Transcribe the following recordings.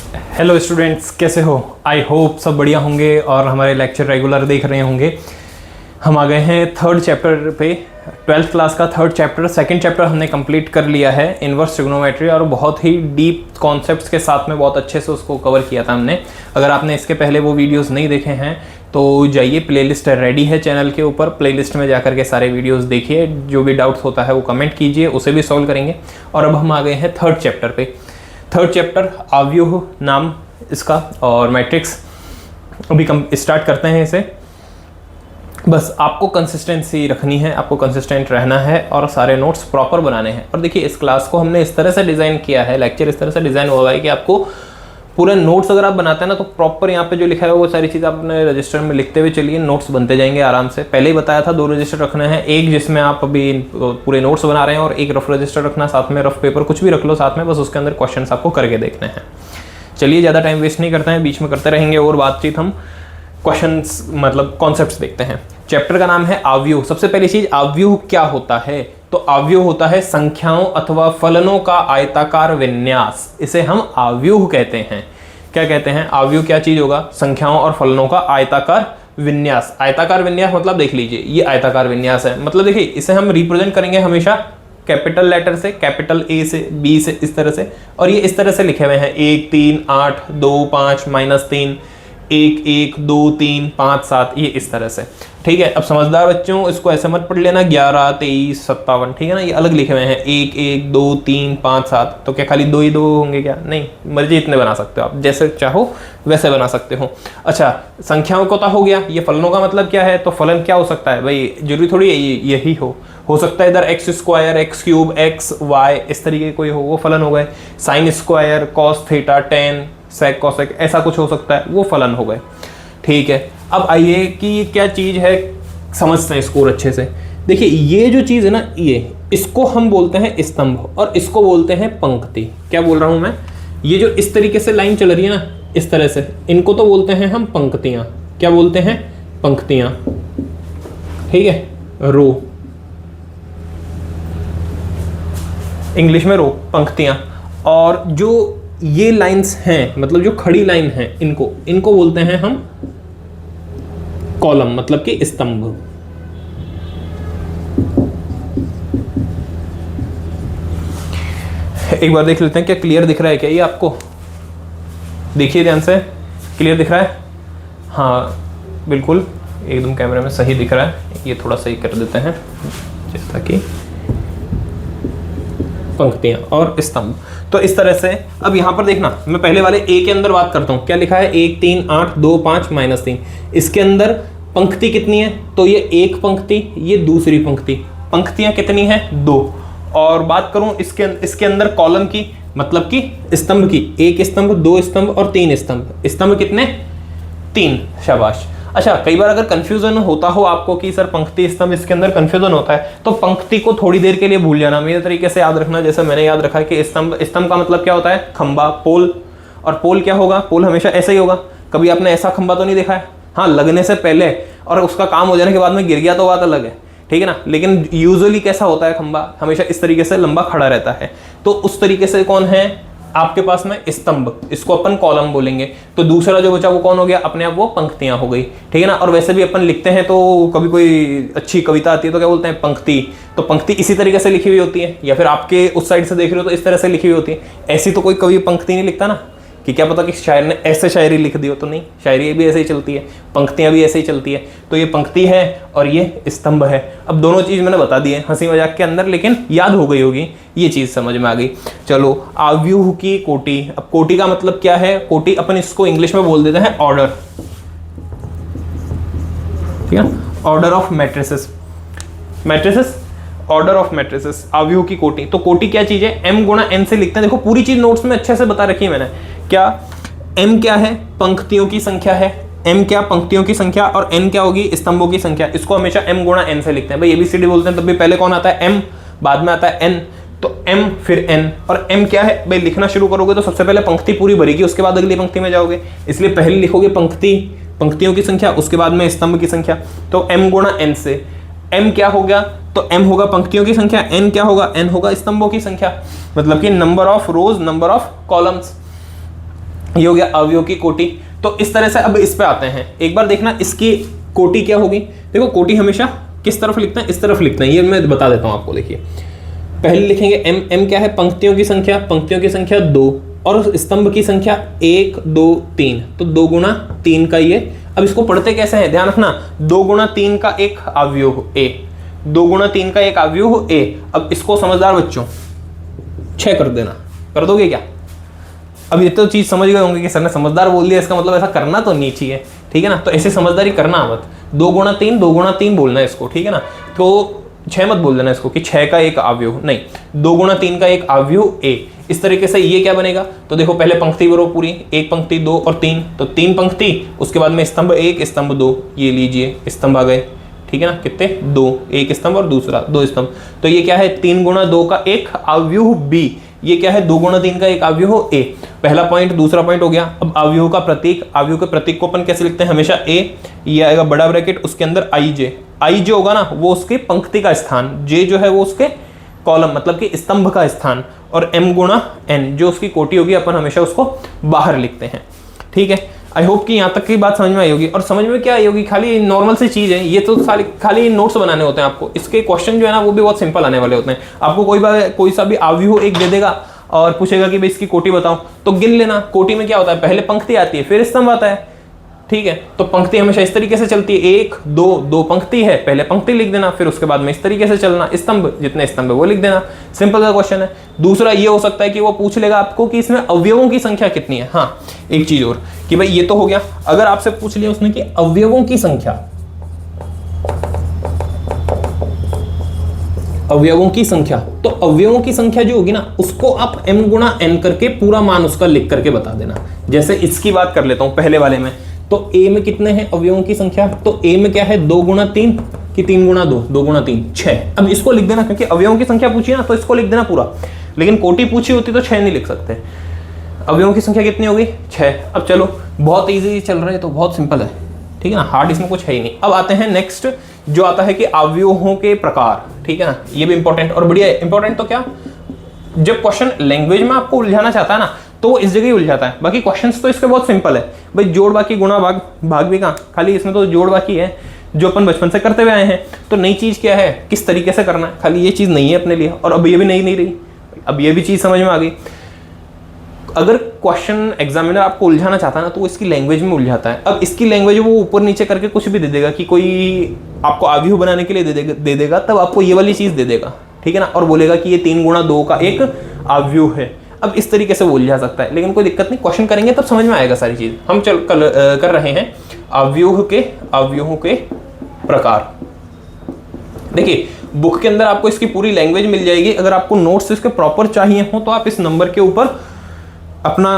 Hello students, कैसे हो? I hope सब बढ़िया होंगे और हमारे लेक्चर रेगुलर देख रहे होंगे। हम आ गए हैं थर्ड चैप्टर पे, 12th क्लास का थर्ड चैप्टर। सेकंड चैप्टर हमने कंप्लीट कर लिया है, इन्वर्स ट्रिग्नोमेट्री, और बहुत ही डीप कॉन्सेप्ट्स के साथ में बहुत अच्छे से उसको कवर किया था हमने। अगर आपने इसके पहले वो वीडियोस नहीं देखे हैं तो जाइए, प्लेलिस्ट रेडी है चैनल के ऊपर, प्लेलिस्ट में जाकर के सारे वीडियोस देखिए। जो भी डाउट्स होता है वो कमेंट कीजिए, उसे भी सॉल्व करेंगे। और अब हम आ गए हैं थर्ड चैप्टर पे। थर्ड चैप्टर आव्यूह नाम इसका, और मैट्रिक्स अभी स्टार्ट करते हैं इसे। बस आपको कंसिस्टेंसी रखनी है, आपको कंसिस्टेंट रहना है और सारे नोट्स प्रॉपर बनाने हैं। और देखिए, इस क्लास को हमने इस तरह से डिज़ाइन किया है, लेक्चर इस तरह से डिज़ाइन हुआ है कि आपको पूरे नोट्स अगर आप बनाते हैं ना तो प्रॉपर यहाँ पे जो लिखा है वो सारी चीज़ आप अपने रजिस्टर में लिखते हुए चलिए, नोट्स बनते जाएंगे आराम से। पहले ही बताया था 2 रजिस्टर रखना है, एक जिसमें आप अभी पूरे नोट्स बना रहे हैं और एक रफ रजिस्टर रखना, साथ में रफ पेपर कुछ भी रख लो साथ में, बस उसके अंदर क्वेश्चंस आपको करके देखने हैं। चलिए, ज़्यादा टाइम वेस्ट नहीं करते हैं, बीच में करते रहेंगे और बातचीत। हम क्वेश्चंस मतलब कॉन्सेप्ट्स देखते हैं। चैप्टर का नाम है आव्यूह। सबसे पहली चीज, आव्यूह क्या होता है? तो आव्यूह होता है संख्याओं अथवा फलनों का आयताकार विन्यास। इसे हम आव्यूह कहते हैं। क्या कहते हैं? आव्यूह क्या चीज होगा? संख्याओं और फलनों का आयताकार विन्यास। आयताकार विन्यास मतलब देख लीजिए, ये आयताकार विन्यास है। मतलब देखिए, इसे हम रिप्रेजेंट करेंगे हमेशा कैपिटल लेटर से, कैपिटल ए से, बी से, इस तरह से। और ये इस तरह से लिखे हुए हैं 1 3 8 2 5 -3 1 1 2 3 5 7, ये इस तरह से। ठीक है, अब समझदार बच्चों इसको ऐसे मत पढ़ लेना 11 23 57, ठीक है ना, ये अलग लिखे हुए हैं 1 1 2 3 5 7। तो क्या खाली 2 ही 2 होंगे क्या? नहीं, मर्जी इतने बना सकते हो आप, जैसे चाहो वैसे बना सकते हो। अच्छा, संख्याओं को तो हो गया। ये फलनों का मतलब क्या है? तो फलन क्या हो सकता है भाई? जरूरी थोड़ी यही हो सकता है इधर x square, x cube, x y, इस तरीके कोई हो, वो फलन हो गए। Sine square, cos theta, tan, sec cosec, ऐसा कुछ हो सकता है, वो फलन हो गए। ठीक है, अब आइए कि ये क्या चीज है, समझते हैं इसको अच्छे से। देखिए, ये जो चीज है ना, ये इसको हम बोलते हैं स्तंभ और इसको बोलते हैं पंक्ति। क्या बोल रहा हूं मैं? ये जो इस तरीके से लाइन चल रही है ना, इस तरह से, इनको तो बोलते हैं हम पंक्तियां। क्या बोलते हैं? पंक्तियां। ठीक है, रो, इंग्लिश में रो, पंक्तियां। और जो ये लाइंस हैं, मतलब जो खड़ी लाइन है, इनको बोलते हैं हम कॉलम, मतलब कि स्तंभ। एक बार देख लेते हैं, क्या क्लियर दिख रहा है क्या ये आपको? देखिए ध्यान से, क्लियर दिख रहा है? हाँ बिल्कुल, एकदम कैमरे में सही दिख रहा है। ये थोड़ा सही कर देते हैं, जैसा कि पंक्तियां और स्तंभ। तो इस तरह से अब यहां पर देखना, मैं पहले वाले ए के अंदर बात करता हूं। क्या लिखा है? 1 3 8 2 5 -3। इसके अंदर पंक्ति कितनी है? तो ये एक पंक्ति, ये दूसरी पंक्ति। पंक्तियां कितनी है? 2। और बात करूं इसके अंदर कॉलम की, मतलब कि स्तंभ की, 1 स्तंभ, 2 स्तंभ और 3 स्तंभ। स्तंभ कितने? 3। शाबाश। अच्छा, कई बार अगर कंफ्यूजन होता हो आपको कि सर पंक्ति स्तंभ, इसके अंदर कंफ्यूजन होता है, तो पंक्ति को थोड़ी देर के लिए भूल जाना, मेरे तरीके से याद रखना, जैसे मैंने याद रखा है कि स्तंभ का मतलब क्या होता है? खंबा, पोल। और पोल क्या होगा? पोल हमेशा ऐसा ही होगा। कभी आपने ऐसा खंबा तो नहीं देखा है? हाँ, लगने से पहले और उसका काम हो जाने के बाद में गिर गया तो बात अलग है, ठीक है ना। लेकिन यूजुअली कैसा होता है? खंबा हमेशा इस तरीके से लंबा खड़ा रहता है। तो उस तरीके से कौन है आपके पास में? स्तंभ। इसको अपन कॉलम बोलेंगे। तो दूसरा जो बचा वो कौन हो गया? अपने आप वो पंक्तियां हो गई, ठीक है ना। और वैसे भी अपन लिखते हैं तो कभी कोई अच्छी कविता आती है तो क्या बोलते हैं? पंक्ति। तो पंक्ति इसी तरीके से लिखी हुई होती है, या फिर आपके उस साइड से देख रहे हो तो इस तरह से लिखी हुई होती है। ऐसी तो कोई कवि पंक्ति नहीं लिखता ना, कि क्या पता कि शायर ने ऐसे शायरी लिख दी हो, तो नहीं, शायरी भी ऐसे ही चलती है, पंक्तियां भी ऐसे ही चलती है। तो ये पंक्ति है और ये स्तंभ है। अब दोनों चीज मैंने बता दी है हंसी मजाक के अंदर, लेकिन याद हो गई होगी, ये चीज समझ में आ गई। चलो, आव्यूह की कोटि। अब कोटि का मतलब क्या है? कोटि अपन इसको इंग्लिश में बोल देते हैं ऑर्डर, ठीक है, order of matrices. Matrices, order of matrices, आव्यूह की कोटि। तो कोटि क्या चीज है? m गुणा n से लिखते हैं। देखो, पूरी चीज नोट्स में अच्छे से बता रखी है मैंने। क्या m क्या है? पंक्तियों की संख्या है। m क्या? पंक्तियों की संख्या। और n क्या होगी? स्तंभों की संख्या। इसको हमेशा m गुणा n से लिखते हैं। भाई ABCD बोलते हैं तब भी पहले कौन आता है? m, बाद में आता है n। तो m फिर n। और m क्या है भाई? लिखना शुरू करोगे तो सबसे पहले पंक्ति पूरी भरेगी, उसके बाद अगली पंक्ति में जाओगे, इसलिए पहले लिखोगे पंक्ति, पंक्तियों की संख्या, उसके बाद में स्तंभ की संख्या। तो m गुणा n से m क्या हो गया? तो m होगा पंक्तियों की संख्या, n क्या होगा? n होगा स्तंभों की संख्या, मतलब कि number of rose, number of columns. ये हो गया अवयव की कोटि। तो इस तरह से अब इस पे आते हैं, एक बार देखना इसकी कोटि क्या होगी। देखो कोटि हमेशा किस तरफ लिखते हैं, इस तरफ लिखते हैं, ये मैं बता देता हूं आपको। देखिए पहले लिखेंगे एम, एम क्या है, पंक्तियों की संख्या, पंक्तियों की संख्या 2 और स्तंभ की संख्या 1 2 3, तो 2 गुणा 3 का ये। अब इसको पढ़ते कैसे हैं, ध्यान रखना, 2 गुणा 3 का एक अवयव ए, 2 गुणा 3 का एक अवयव ए। अब इसको समझदार बच्चों 6 कर देना, कर दोगे क्या? अब ये तो चीज समझ गए होंगे कि सर ने समझदार बोल दिया, इसका मतलब ऐसा करना तो नहीं चाहिए, ठीक है ना। तो ऐसे समझदारी करना मत, 2 गुणा 3 2 गुणा 3 बोलना है इसको, ठीक है ना। तो 6 मत बोल देना इसको कि 6 का एक अवयव, नहीं, 2 गुणा 3 का एक अवयव ए। इस तरीके से ये क्या बनेगा, तो देखो पहले पंक्ति भरो पूरी, एक पंक्ति 2 और 3, तो 3 पंक्ति, उसके बाद में स्तंभ 1 स्तंभ 2, ये लीजिए स्तंभ आ गए, ठीक है ना। कितने, 2, एक स्तंभ और दूसरा 2 स्तंभ। तो ये क्या है, 3 गुणा 2 का एक अवयव बी, ये क्या है 2 गुणा 3 का एक अवयव ए। पहला पॉइंट, दूसरा पॉइंट हो गया। अब अवयव का प्रतीक, अवयव के प्रतीक को अपन कैसे लिखते हैं, हमेशा ए, ये आएगा बड़ा ब्रैकेट, उसके अंदर आई जे, आई जो होगा ना वो उसके पंक्ति का स्थान, जे जो है वो उसके कॉलम मतलब कि स्तंभ का स्थान, और एम गुणा एन जो उसकी कोटि होगी, अपन हमेशा उसको बाहर लिखते हैं, ठीक है। आई होप कि यहाँ तक की बात समझ में आई होगी। और समझ में क्या आई होगी, खाली नॉर्मल सी चीज है ये, तो खाली नोट्स बनाने होते हैं आपको। इसके क्वेश्चन जो है ना वो भी बहुत सिंपल आने वाले होते हैं। आपको कोई सा भी अवयव एक दे देगा और पूछेगा कि भाई इसकी कोटि बताओ, तो गिन लेना। कोटि में क्या होता है, पहले पंक्ति आती है फिर स्तंभ आता है, ठीक है। तो पंक्ति हमेशा इस तरीके से चलती है, 1 2 2 पंक्ति है, पहले पंक्ति लिख देना, फिर उसके बाद में इस तरीके से चलना, स्तंभ जितने स्तंभ है वो लिख देना। सिंपल सा क्वेश्चन है। दूसरा ये हो सकता है कि वो पूछ लेगा आपको कि इसमें अवयवों की संख्या कितनी है। हाँ एक चीज और कि भाई ये तो हो गया, अगर आपसे पूछ लिया उसने कि अवयवों की संख्या, अवयवों की संख्या, तो अवयवों की संख्या जो होगी ना उसको आप m गुणा n करके पूरा मान उसका लिख करके बता देना। जैसे इसकी बात कर लेता हूं पहले वाले में, तो a में कितने हैं अवयवों की संख्या, तो a में क्या है 2 गुणा 3 कि 3 गुणा 2, 2 गुणा 3 6। अब इसको लिख देना, क्योंकि अवयवों की संख्या पूछी ना तो इसको लिख देना पूरा, लेकिन कोटि पूछी होती तो 6 नहीं लिख सकते। अवयवों की संख्या कितनी होगी 6। अब चलो बहुत ईजी चल रहा है तो बहुत सिंपल है, ठीक है ना, हार्ड इसमें कुछ है ही नहीं। अब आते हैं नेक्स्ट जो आता है कि अवयवों के प्रकार, ठीक है ना। ये भी इंपॉर्टेंट और बढ़िया है। इंपॉर्टेंट तो क्या, जब क्वेश्चन लैंग्वेज में आपको उलझाना चाहता है ना तो वो इस जगह ही उलझाता है। बाकी क्वेश्चंस तो इसके बहुत सिंपल है भाई, जोड़ बाकी गुणा भाग, भाग भी कहाँ, खाली इसमें तो जोड़ बाकी है जो अपन बचपन से करते हुए आए हैं। तो नई चीज क्या है, किस तरीके से करना है, खाली ये चीज नहीं है अपने लिए। और अब ये भी नहीं रही, अब ये भी चीज समझ में आ गई। अगर क्वेश्चन एग्जामिनर आपको उलझाना चाहता है ना तो वो इसकी लैंग्वेज में उलझाता है। अब इसकी लैंग्वेज वो ऊपर नीचे करके कुछ भी दे देगा कि कोई आपको अवयव बनाने के लिए दे देगा, तब आपको ये वाली चीज दे देगा, ठीक है ना, और बोलेगा कि ये 3 गुणा 2 का एक अवयव है। अब इस तरीके से वो उलझा सकता है, लेकिन कोई दिक्कत नहीं, क्वेश्चन करेंगे तब समझ में आएगा सारी चीज। हम कर रहे हैं अवयवों के प्रकार। देखिए बुक के अंदर आपको इसकी पूरी लैंग्वेज मिल जाएगी। अगर आपको नोट्स इसके प्रॉपर चाहिए हो तो आप इस नंबर के ऊपर अपना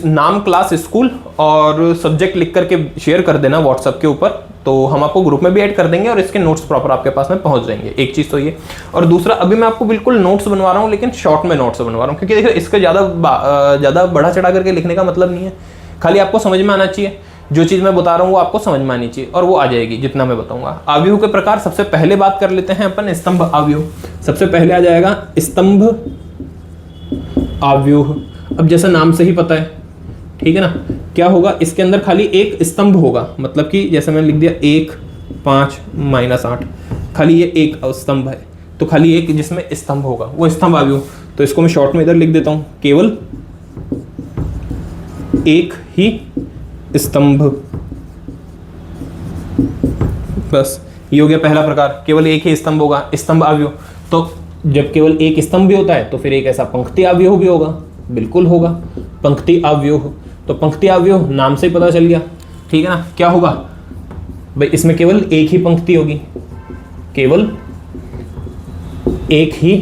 नाम, क्लास, स्कूल और सब्जेक्ट लिख करके शेयर कर देना व्हाट्सएप के ऊपर, तो हम आपको ग्रुप में भी ऐड कर देंगे और इसके नोट्स प्रॉपर आपके पास में पहुंच जाएंगे। एक चीज तो ये, और दूसरा अभी मैं आपको बिल्कुल नोट्स बनवा रहा हूँ, लेकिन शॉर्ट में नोट्स बनवा रहा हूँ, क्योंकि देखो इसका ज़्यादा बढ़ा चढ़ा करके लिखने का मतलब नहीं है, खाली आपको समझ में आना चाहिए। जो चीज़ मैं बता रहा हूँ वो आपको समझ में आनी चाहिए और वो आ जाएगी जितना मैं बताऊंगा। अवयव के प्रकार, सबसे पहले बात कर लेते हैं अपन स्तंभ अवयव। सबसे पहले आ जाएगा स्तंभ अवयव। अब जैसा नाम से ही पता है, ठीक है ना, क्या होगा, इसके अंदर खाली एक स्तंभ होगा, मतलब कि जैसे मैंने लिख दिया 1 5 -8, खाली ये एक स्तंभ है, तो खाली एक जिसमें स्तंभ होगा वो स्तंभ अवयव। तो इसको मैं शॉर्ट में इधर लिख देता हूं, केवल एक ही स्तंभ, बस ये हो गया पहला प्रकार, केवल एक ही स्तंभ होगा, स्तंभ अवयव। तो जब केवल एक स्तंभ भी होता है तो फिर एक ऐसा पंक्ति अवयव भी होगा, बिल्कुल होगा पंक्ति अवयव। तो पंक्ति अवयव नाम से ही पता चल गया, ठीक है ना। क्या होगा भाई, इसमें केवल एक ही पंक्ति होगी, केवल एक ही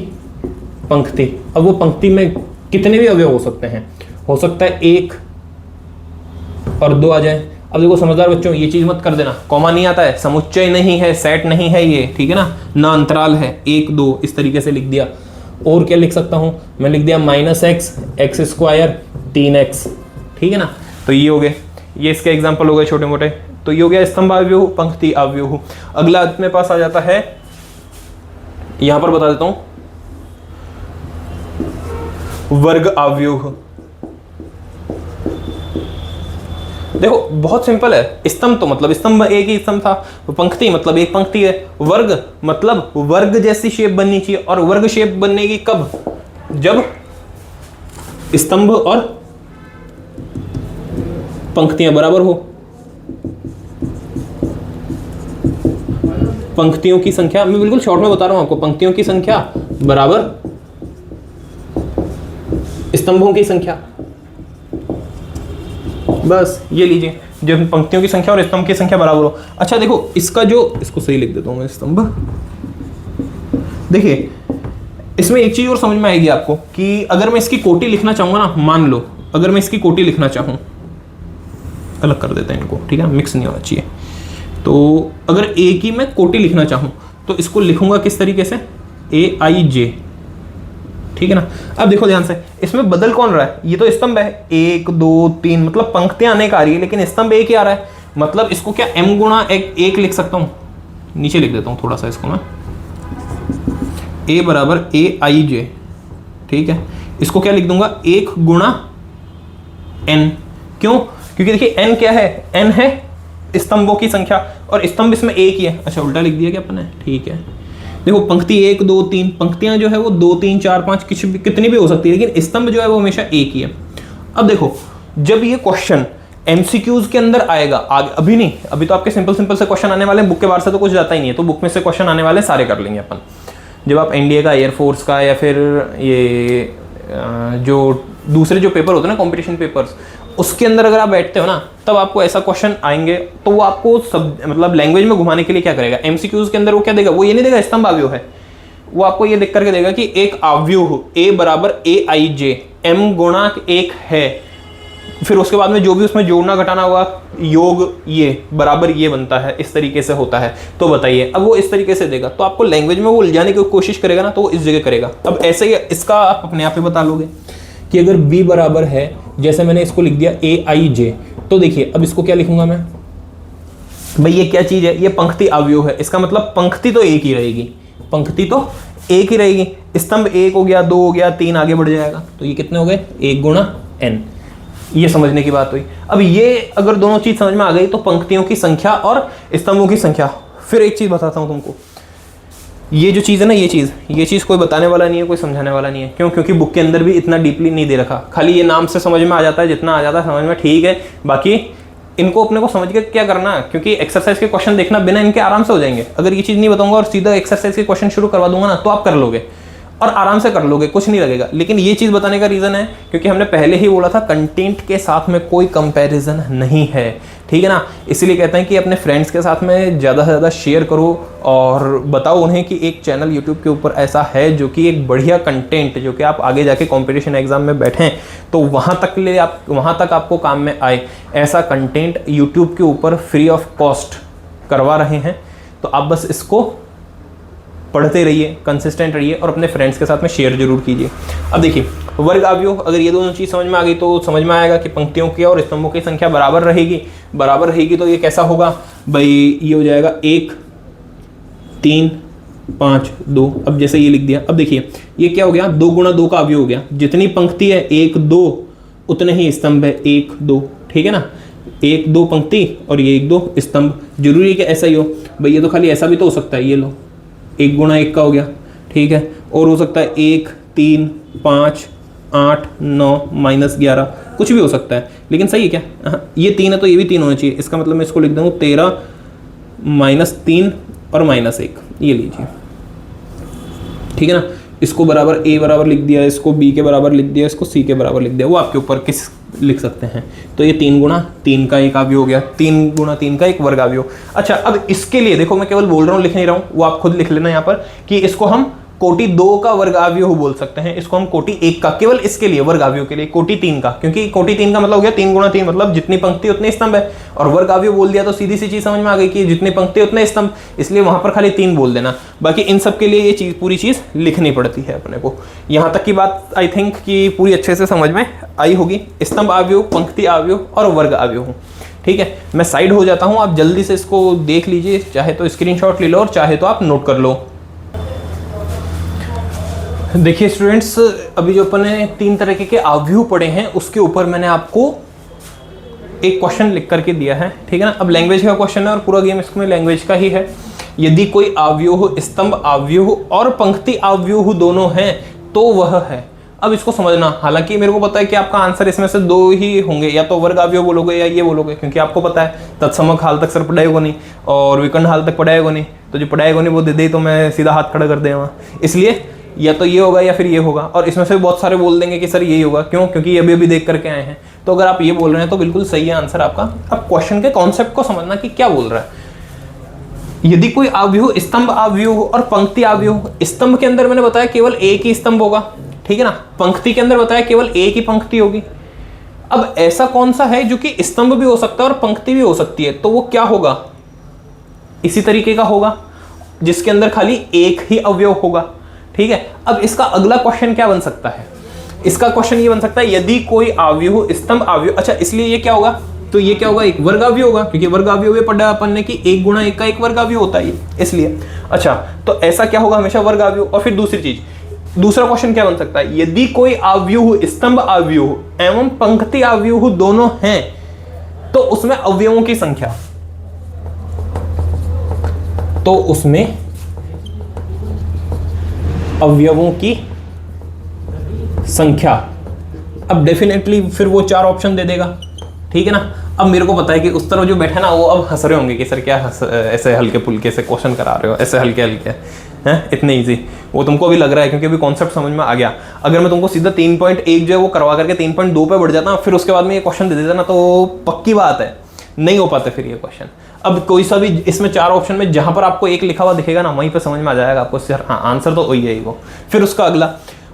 पंक्ति। अब वो पंक्ति में कितने भी अवयव हो सकते हैं, हो सकता है 1 और 2 आ जाए। अब देखो समझदार बच्चों, ये चीज मत कर देना, कॉमा नहीं आता है, समुच्चय नहीं है, सेट नहीं है ये, ठीक है ना अंतराल है, 1 2 इस तरीके से लिख दिया। और क्या लिख सकता हूं, मैं लिख दिया -x x² 3x, ठीक है ना। तो ये हो गए, ये इसके एग्जाम्पल हो गए छोटे मोटे। तो ये हो गया स्तंभ अवयव, पंक्ति अवयव। अगला अपने पास आ जाता है, यहां पर बता देता हूं, वर्ग अवयव। देखो बहुत सिंपल है, स्तंभ तो मतलब स्तंभ एक ही स्तंभ था, पंक्ति मतलब एक पंक्ति है, वर्ग मतलब वर्ग जैसी शेप बननी चाहिए, और वर्ग शेप बनेगी कब, जब स्तंभ और पंक्तियां बराबर हो। पंक्तियों की संख्या, मैं बिल्कुल शॉर्ट में बता रहा हूं आपको, पंक्तियों की संख्या बराबर स्तंभों की संख्या, बस ये लीजिए, जब पंक्तियों की संख्या और स्तंभ की संख्या बराबर हो। अच्छा देखो इसका जो, इसको सही लिख देता हूं मैं, स्तंभ। देखिए इसमें एक चीज और समझ में आएगी आपको कि अगर मैं इसकी कोटि लिखना चाहूंगा ना, मान लो अगर मैं इसकी कोटि लिखना चाहूं, अलग कर देते हैं इनको, ठीक है, मिक्स नहीं होना चाहिए। तो अगर ए की मैं कोटि लिखना चाहूं तो इसको लिखूंगा किस तरीके से, AIJ, ठीक है ना। अब देखो ध्यान से, इसमें बदल कौन रहा है, ये तो स्तंभ है, 1 2 3 मतलब पंक्तियां अनेक आ रही है, लेकिन स्तंभ एक ही आ रहा है, मतलब इसको क्या m गुणा एक लिख सकता हूं, नीचे लिख देता हूं थोड़ा सा इसको मैं, A बराबर AIJ, ठीक है। इसको क्या लिख दूंगा, 1 गुणा n, क्यों, क्योंकि देखिए n क्या है, n है स्तंभों की संख्या, और स्तंभ इसमें एक ही है। अच्छा उल्टा लिख दिया क्या अपन ने, ठीक है। देखो पंक्ति 1 2 3, पंक्तियां जो है वो 2 3 4 5 कितनी भी हो सकती है, लेकिन स्तंभ जो है वो हमेशा एक ही है। अब देखो जब ये क्वेश्चन एमसीक्यूज के अंदर आएगा, आगे अभी नहीं, अभी तो आपके सिंपल सिंपल से क्वेश्चन आने वाले हैं, बुक के बाहर से तो कुछ जाता ही नहीं है, तो बुक में से क्वेश्चन आने वाले सारे कर लेंगे अपन। जब आप एनडीए का, एयरफोर्स का, या फिर ये जो दूसरे जो पेपर होते हैं ना कॉम्पिटिशन पेपर्स, उसके अंदर अगर आप बैठते हो ना, तब आपको ऐसा क्वेश्चन आएंगे, तो वो आपको सब मतलब लैंग्वेज में घुमाने के लिए क्या करेगा, एमसीक्यूज के अंदर वो क्या देगा, वो ये नहीं देगा स्तंभ आव्यूह है, वो आपको ये देख करके देगा कि एक आव्यूह A बराबर AIJ m गुणा 1 है, फिर उसके बाद में जो भी उसमें जोड़ना घटाना होगा, योग ये बराबर ये बनता है, इस तरीके से होता है, तो बताइए। अब वो इस तरीके से देगा, तो आपको लैंग्वेज में वो उलझाने की कोशिश करेगा ना, तो वो इस जगह करेगा। अब ऐसे ही इसका आप अपने आप ही बता लोगे कि अगर b बराबर है, जैसे मैंने इसको लिख दिया AIJ, तो देखिए अब इसको क्या लिखूंगा मैं, भाई ये क्या चीज है, ये पंक्ति अवयव है, इसका मतलब पंक्ति तो एक ही रहेगी, पंक्ति तो एक ही रहेगी, स्तंभ 1 हो गया, 2 हो गया, 3 आगे बढ़ जाएगा, तो ये कितने हो गए, 1 गुणा n। ये समझने की बात हुई। अब ये अगर दोनों चीज समझ में आ गई, तो पंक्तियों की संख्या और स्तंभों की संख्या। फिर एक चीज बताता हूं तुमको, ये जो चीज़ है ना, ये चीज़ कोई बताने वाला नहीं है, कोई समझाने वाला नहीं है। क्यों? क्योंकि बुक के अंदर भी इतना डीपली नहीं दे रखा, खाली ये नाम से समझ में आ जाता है, जितना आ जाता है समझ में, ठीक है। बाकी इनको अपने को समझ के क्या करना, क्योंकि एक्सरसाइज के क्वेश्चन देखना बिना इनके आराम से हो जाएंगे। अगर ये चीज़ नहीं बताऊंगा और सीधा एक्सरसाइज के क्वेश्चन शुरू करवा दूंगा ना, तो आप कर लोगे और आराम से कर लोगे, कुछ नहीं लगेगा। लेकिन ये चीज़ बताने का रीज़न है क्योंकि हमने पहले ही बोला था कंटेंट के साथ में कोई कंपैरिजन नहीं है, ठीक है ना। इसीलिए कहते हैं कि अपने फ्रेंड्स के साथ में ज़्यादा से ज़्यादा शेयर करो और बताओ उन्हें कि एक चैनल यूट्यूब के ऊपर ऐसा है जो कि एक बढ़िया कंटेंट, जो कि आप आगे जाके कंपटीशन एग्जाम में बैठें तो वहाँ तक आपको काम में आए, ऐसा कंटेंट यूट्यूब के ऊपर फ्री ऑफ कॉस्ट करवा रहे हैं। तो आप बस इसको पढ़ते रहिए, कंसिस्टेंट रहिए और अपने फ्रेंड्स के साथ में शेयर जरूर कीजिए। अब देखिए वर्ग अवयव, अगर ये दोनों चीज़ समझ में आ गई तो समझ में आएगा कि पंक्तियों की और स्तंभों की संख्या बराबर रहेगी। तो ये कैसा होगा भाई, ये हो जाएगा 1 3 5 2। अब जैसे ये लिख दिया, अब देखिए ये क्या हो गया, 2 गुणा 2 का अवयव हो गया। जितनी पंक्ति है 1 2 उतने ही स्तंभ है 1 2, ठीक है ना। 1 2 पंक्ति और ये 1 2 स्तंभ। जरूरी है कि ऐसा ही हो भाई, ये तो खाली ऐसा भी तो हो सकता है, ये लो 1 गुणा 1 का हो गया, ठीक है। और हो सकता है 1 3 5 8 9 -11, कुछ भी हो सकता है, लेकिन सही है क्या, ये 3 है तो ये भी 3 होना चाहिए। इसका मतलब मैं इसको लिख दूँ 13 -3 और -1, ये लीजिए, ठीक है ना। इसको बराबर A बराबर लिख दिया, इसको B के बराबर लिख दिया, इसको C के बराबर लिख दिया, वो आपके ऊपर किस लिख सकते हैं। तो ये 3 गुणा 3 का एक अवयव हो गया, 3 गुणा 3 का एक वर्ग अवयव। अच्छा अब इसके लिए देखो, मैं केवल बोल रहा हूँ, लिख नहीं रहा हूँ, वो आप खुद लिख लेना यहाँ पर कि इसको हम कोटि 2 का वर्ग अवयव बोल सकते हैं, इसको हम कोटि 1 का, केवल इसके लिए वर्ग अवयव के लिए कोटि 3 का, क्योंकि कोटि 3 का मतलब हो गया 3 गुणा 3 मतलब जितनी पंक्ति उतने स्तंभ है, और वर्ग अवयव बोल दिया तो सीधी सी चीज समझ में आ गई कि जितनी पंक्ति उतने स्तंभ, इसलिए वहां पर खाली 3 बोल देना। बाकी इन सब के लिए ये चीज पूरी चीज लिखनी पड़ती है अपने को। यहाँ तक की बात आई थिंक कि पूरी अच्छे से समझ में आई होगी। स्तंभ अवयव, पंक्ति अवयव और वर्ग अवयव, ठीक है। मैं साइड हो जाता हूँ, आप जल्दी से इसको देख लीजिए, चाहे तो स्क्रीनशॉट ले लो और चाहे तो आप नोट कर लो। देखिए स्टूडेंट्स, अभी जो अपन ने 3 तरह के अवयव पढ़े हैं उसके ऊपर मैंने आपको एक क्वेश्चन लिख करके दिया है, ठीक है ना। अब लैंग्वेज का क्वेश्चन है और पूरा गेम इसमें लैंग्वेज का ही है। यदि कोई अवयव, स्तंभ अवयव और पंक्ति अवयव दोनों हैं तो वह है। अब इसको समझना, हालांकि मेरे को पता है कि आपका आंसर इसमें से दो ही होंगे, या तो वर्ग अवयव बोलोगे या ये बोलोगे, क्योंकि आपको पता है तत्समक हाल तक सर पढ़ाएगा नहीं और विकर्ण हाल तक पढ़ाएगा नहीं, तो जो पढ़ाएगा नहीं वो दे दे तो मैं सीधा हाथ खड़ा कर देगा, इसलिए या तो ये होगा या फिर ये होगा। और इसमें से बहुत सारे बोल देंगे कि सर यही होगा, क्यों? क्योंकि ये अभी देख करके आए हैं। तो अगर आप ये बोल रहे हैं तो बिल्कुल सही है आंसर आपका। अब क्वेश्चन के कॉन्सेप्ट को समझना कि क्या बोल रहा है। यदि कोई अवयव, स्तंभ अवयव और पंक्ति अवयव, स्तंभ के अंदर मैंने बताया केवल एक ही स्तंभ होगा, ठीक है ना। पंक्ति के अंदर बताया केवल एक ही पंक्ति होगी। अब ऐसा कौन सा है जो कि स्तंभ भी हो सकता है और पंक्ति भी हो सकती है, तो वो क्या होगा? इसी तरीके का होगा जिसके अंदर खाली एक ही अवयव होगा, ठीक है। अब इसका अगला क्वेश्चन क्या बन सकता है? इसका क्वेश्चन ये बन सकता है यदि कोई अवयव, स्तंभ अवयव, अच्छा इसलिए ये क्या होगा, तो ये क्या होगा? एक वर्ग अवयव होगा, क्योंकि वर्ग अवयव ये पढ़ा अपन ने कि 1 गुणा 1 का एक वर्ग अवयव होता है, इसलिए। अच्छा, तो ऐसा क्या होगा? हमेशा वर्ग अवयव। और फिर दूसरी चीज, दूसरा क्वेश्चन क्या बन सकता है? यदि कोई अवयव, स्तंभ अवयव एवं पंक्ति अवयव दोनों हैं तो उसमें अवयवों की संख्या, तो उसमें अवयवों की संख्या। अब डेफिनेटली फिर वो 4 ऑप्शन दे देगा, ठीक है ना। अब मेरे को पता है कि उस तरफ जो बैठे ना वो अब हंस रहे होंगे कि सर क्या ऐसे हल्के फुल्के से क्वेश्चन करा रहे हो, ऐसे हल्के हल्के हैं, इतने इजी। वो तुमको भी लग रहा है क्योंकि अभी कॉन्सेप्ट समझ में आ गया। अगर मैं तुमको सीधा 3.1 जो है वो करवा करके 3.2 पे बढ़ जाता, फिर उसके बाद में ये क्वेश्चन दे देता ना, तो पक्की बात है नहीं हो पाता फिर ये क्वेश्चन। अब कोई सा भी इसमें 4 ऑप्शन में जहां पर आपको एक लिखा हुआ दिखेगा ना, वहीं पे समझ में आ जाएगा आपको सर हाँ आंसर तो वही है वो। फिर उसका अगला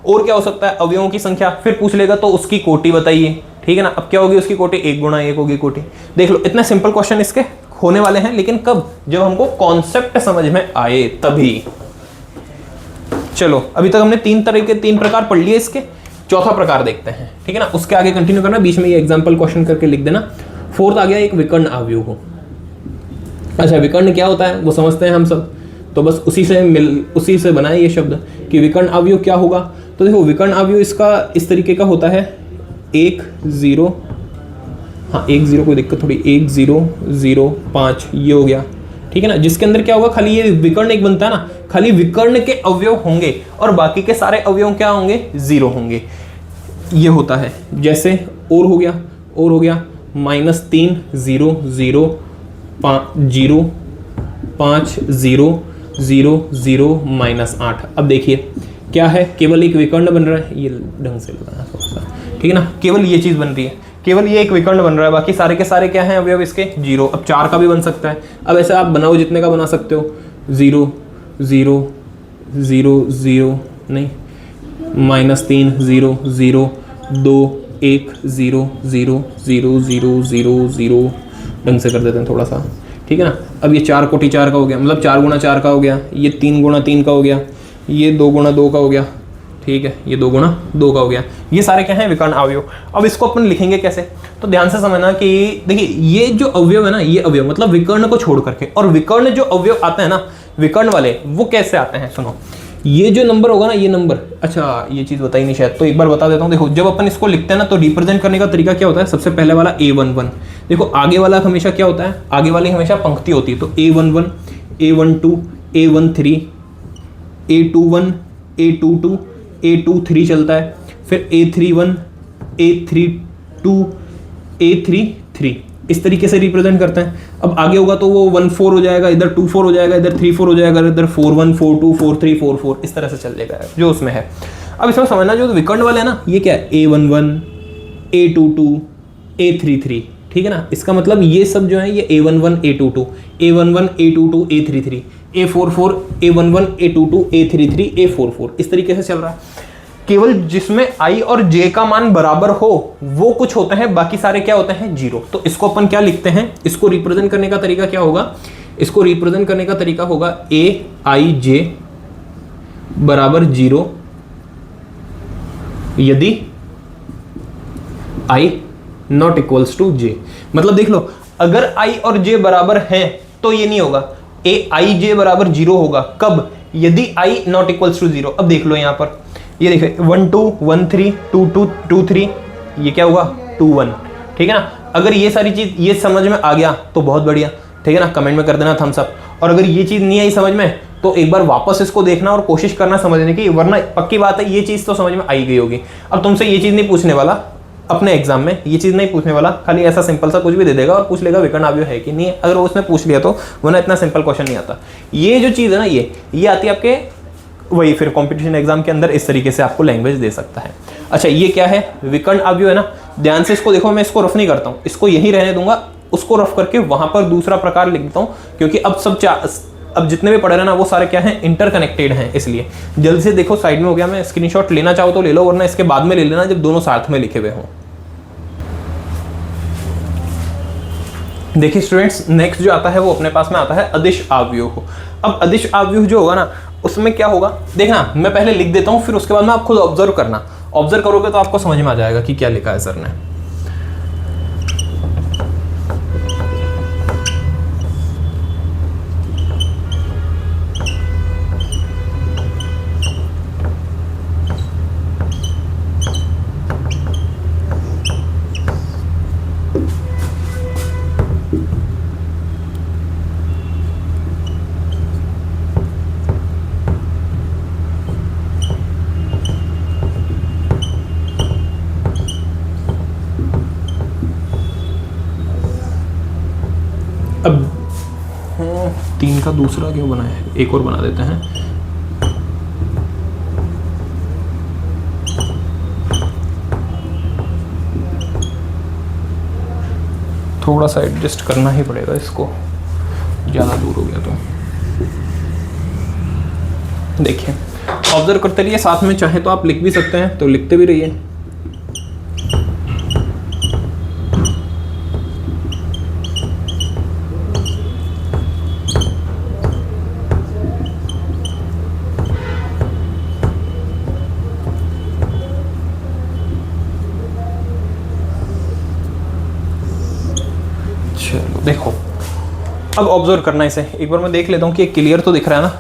और क्या हो सकता है? अवयवों की संख्या। फिर पूछ लेगा तो उसकी कोटि बताइए, ठीक है ना। अब क्या होगी उसकी कोटि? 1 गुणा 1 होगी कोटि। देख लो इतने सिंपल क्वेश्चन इसके होने वाले हैं, लेकिन कब? जब हमको कॉन्सेप्ट समझ में आए तभी। चलो अभी तक हमने 3 प्रकार पढ़ लिए इसके, चौथा प्रकार देखते हैं, ठीक है ना। उसके आगे कंटिन्यू करना, बीच में ये एग्जाम्पल क्वेश्चन करके लिख देना। 4th आ गया एक विकर्ण अवयव हो। अच्छा, विकर्ण क्या होता है वो समझते हैं हम सब, तो बस उसी से बनाए ये शब्द कि विकर्ण अवयव क्या होगा। तो देखो विकर्ण अवयव इसका इस तरीके का होता है, 1 0, हाँ 1 0 कोई दिक्कत थोड़ी, 1 0 0 5 ये हो गया, ठीक है ना। जिसके अंदर क्या होगा? खाली ये विकर्ण एक बनता है ना, खाली विकर्ण के अवयव होंगे और बाकी के सारे अवयव क्या होंगे? 0 होंगे। ये होता है जैसे और हो गया -3 0 0 5 0 5 0 0 0 -8। अब देखिए क्या है, केवल एक विकर्ण बन रहा है, ये ढंग से लगाना थोड़ा सा, ठीक है ना। केवल ये चीज बन रही है, केवल ये एक विकर्ण बन रहा है, बाकी सारे के सारे क्या हैं अवयव इसके? 0। अब 4 का भी बन सकता है। अब ऐसे आप बनाओ जितने का बना सकते हो, 0 0 0 0 नहीं, -3 0 0 2 1 0 0 0 0 0 0 ढंग से कर देते हैं थोड़ा सा, ठीक है ना। अब ये 4 कोटि 4 का हो गया, मतलब 4 गुणा 4 का हो गया, ये 3 गुणा 3 का हो गया, ये 2 गुणा 2 का हो गया, ठीक है, ये 2 गुणा 2 का हो गया। ये सारे क्या हैं? विकर्ण अवयव। अब इसको अपन लिखेंगे कैसे? तो ध्यान से समझना कि देखिए ये जो अवयव है ना, ये अवयव मतलब विकर्ण को छोड़ करके, और विकर्ण जो अवयव आते हैं ना विकर्ण वाले, वो कैसे आते हैं? सुनो, ये जो नंबर होगा ना, ये नंबर, अच्छा ये चीज बताई नहीं शायद, तो एक बार बता देता हूँ। देखो जब अपन इसको लिखते हैं ना, तो रिप्रेजेंट करने का तरीका क्या होता है? सबसे पहले वाला A11। देखो आगे वाला हमेशा क्या होता है? आगे वाली हमेशा पंक्ति होती है, तो A11 A12 A13 A21 A22 A23 चलता है, फिर A31 A32 A33, इस तरीके से रिप्रेजेंट करते हैं। अब आगे होगा तो वो 1 4 हो जाएगा, इधर 2 4 हो जाएगा, इधर 3 4 हो जाएगा, इधर 4 1 4 2 4 3 4 4, इस तरह से चल जाएगा जो उसमें है। अब इसमें समझना जो विकर्ण वाले है ना, ये क्या है? A11 A22 A33, ठीक है ना। इसका मतलब ये सब जो है ये A11 A22 A11 A22 A33 A44 A11 A22 A33 A44, इस तरीके से चल रहा है। केवल जिसमें I और J का मान बराबर हो वो कुछ होते हैं, बाकी सारे क्या होते हैं? 0। तो इसको अपन क्या लिखते हैं? इसको रिप्रेजेंट करने का तरीका क्या होगा? इसको रिप्रेजेंट करने का तरीका होगा AIJ बराबर 0 यदि I not equals to J। मतलब देख लो, अगर I और J बराबर हैं तो ये नहीं होगा, AIJ बराबर 0 होगा। कब? यदि I नॉट इक्वल्स टू 0। अब देख लो यहाँ पर, ये देखिए 1 2 1 3 2 2 2 3, ये क्या होगा? 2 1, ठीक है ना। अगर ये सारी चीज ये समझ में आ गया तो बहुत बढ़िया, ठीक है ना, कमेंट में कर देना थम्स अप। और अगर ये चीज नहीं आई समझ में तो एक बार वापस इसको देखना और कोशिश करना समझने की, वरना पक्की बात है ये चीज तो समझ में आई गई होगी। अब तुमसे ये चीज नहीं पूछने वाला अपने एग्जाम में, ये चीज नहीं पूछने वाला, खाली ऐसा सिंपल सा कुछ भी दे देगा और पूछ लेगा विकर्ण अवयव है कि नहीं है, अगर वो उसने पूछ लिया तो वरना इतना सिंपल क्वेश्चन नहीं आता। ये जो चीज है ना ये आती है आपके वही फिर कंपटीशन एग्जाम के अंदर इस तरीके से आपको लैंग्वेज दे सकता है। अच्छा ये क्या है, विकर्ण अवयव है ना, ध्यान से इसको देखो, मैं इसको रफ नहीं करता हूँ, इसको यही रहने दूंगा, उसको रफ करके वहां पर दूसरा प्रकार लिख देता हूँ, क्योंकि अब जितने भी पढ़ रहे हैं ना वो सारे क्या हैं, इंटरकनेक्टेड हैं, इसलिए जल्दी से देखो साइड में हो गया। मैं स्क्रीनशॉट लेना चाहो तो ले लो, वरना इसके बाद में ले लेना जब दोनों साथ में लिखे हुए हों। देखिए स्टूडेंट्स, नेक्स्ट जो आता है वो अपने पास में आता है अदिश अवयव। अब अदिश अवयव जो होगा ना उसमें क्या होगा, देखना मैं पहले लिख देता हूं, फिर उसके बाद में आप खुद ऑब्जर्व करना, ऑब्जर्व करोगे तो आपको समझ में आ जाएगा कि क्या लिखा है सर ने। अब 3 का दूसरा क्यों बनाया है, एक और बना देते हैं। थोड़ा सा एडजस्ट करना ही पड़ेगा इसको, ज़्यादा दूर हो गया तो। देखिए ऑब्जर्व करते रहिए, साथ में चाहे तो आप लिख भी सकते हैं तो लिखते भी रहिए। देखो अब ऑब्जर्व करना इसे, एक बार मैं देख लेता हूँ कि क्लियर तो दिख रहा है ना,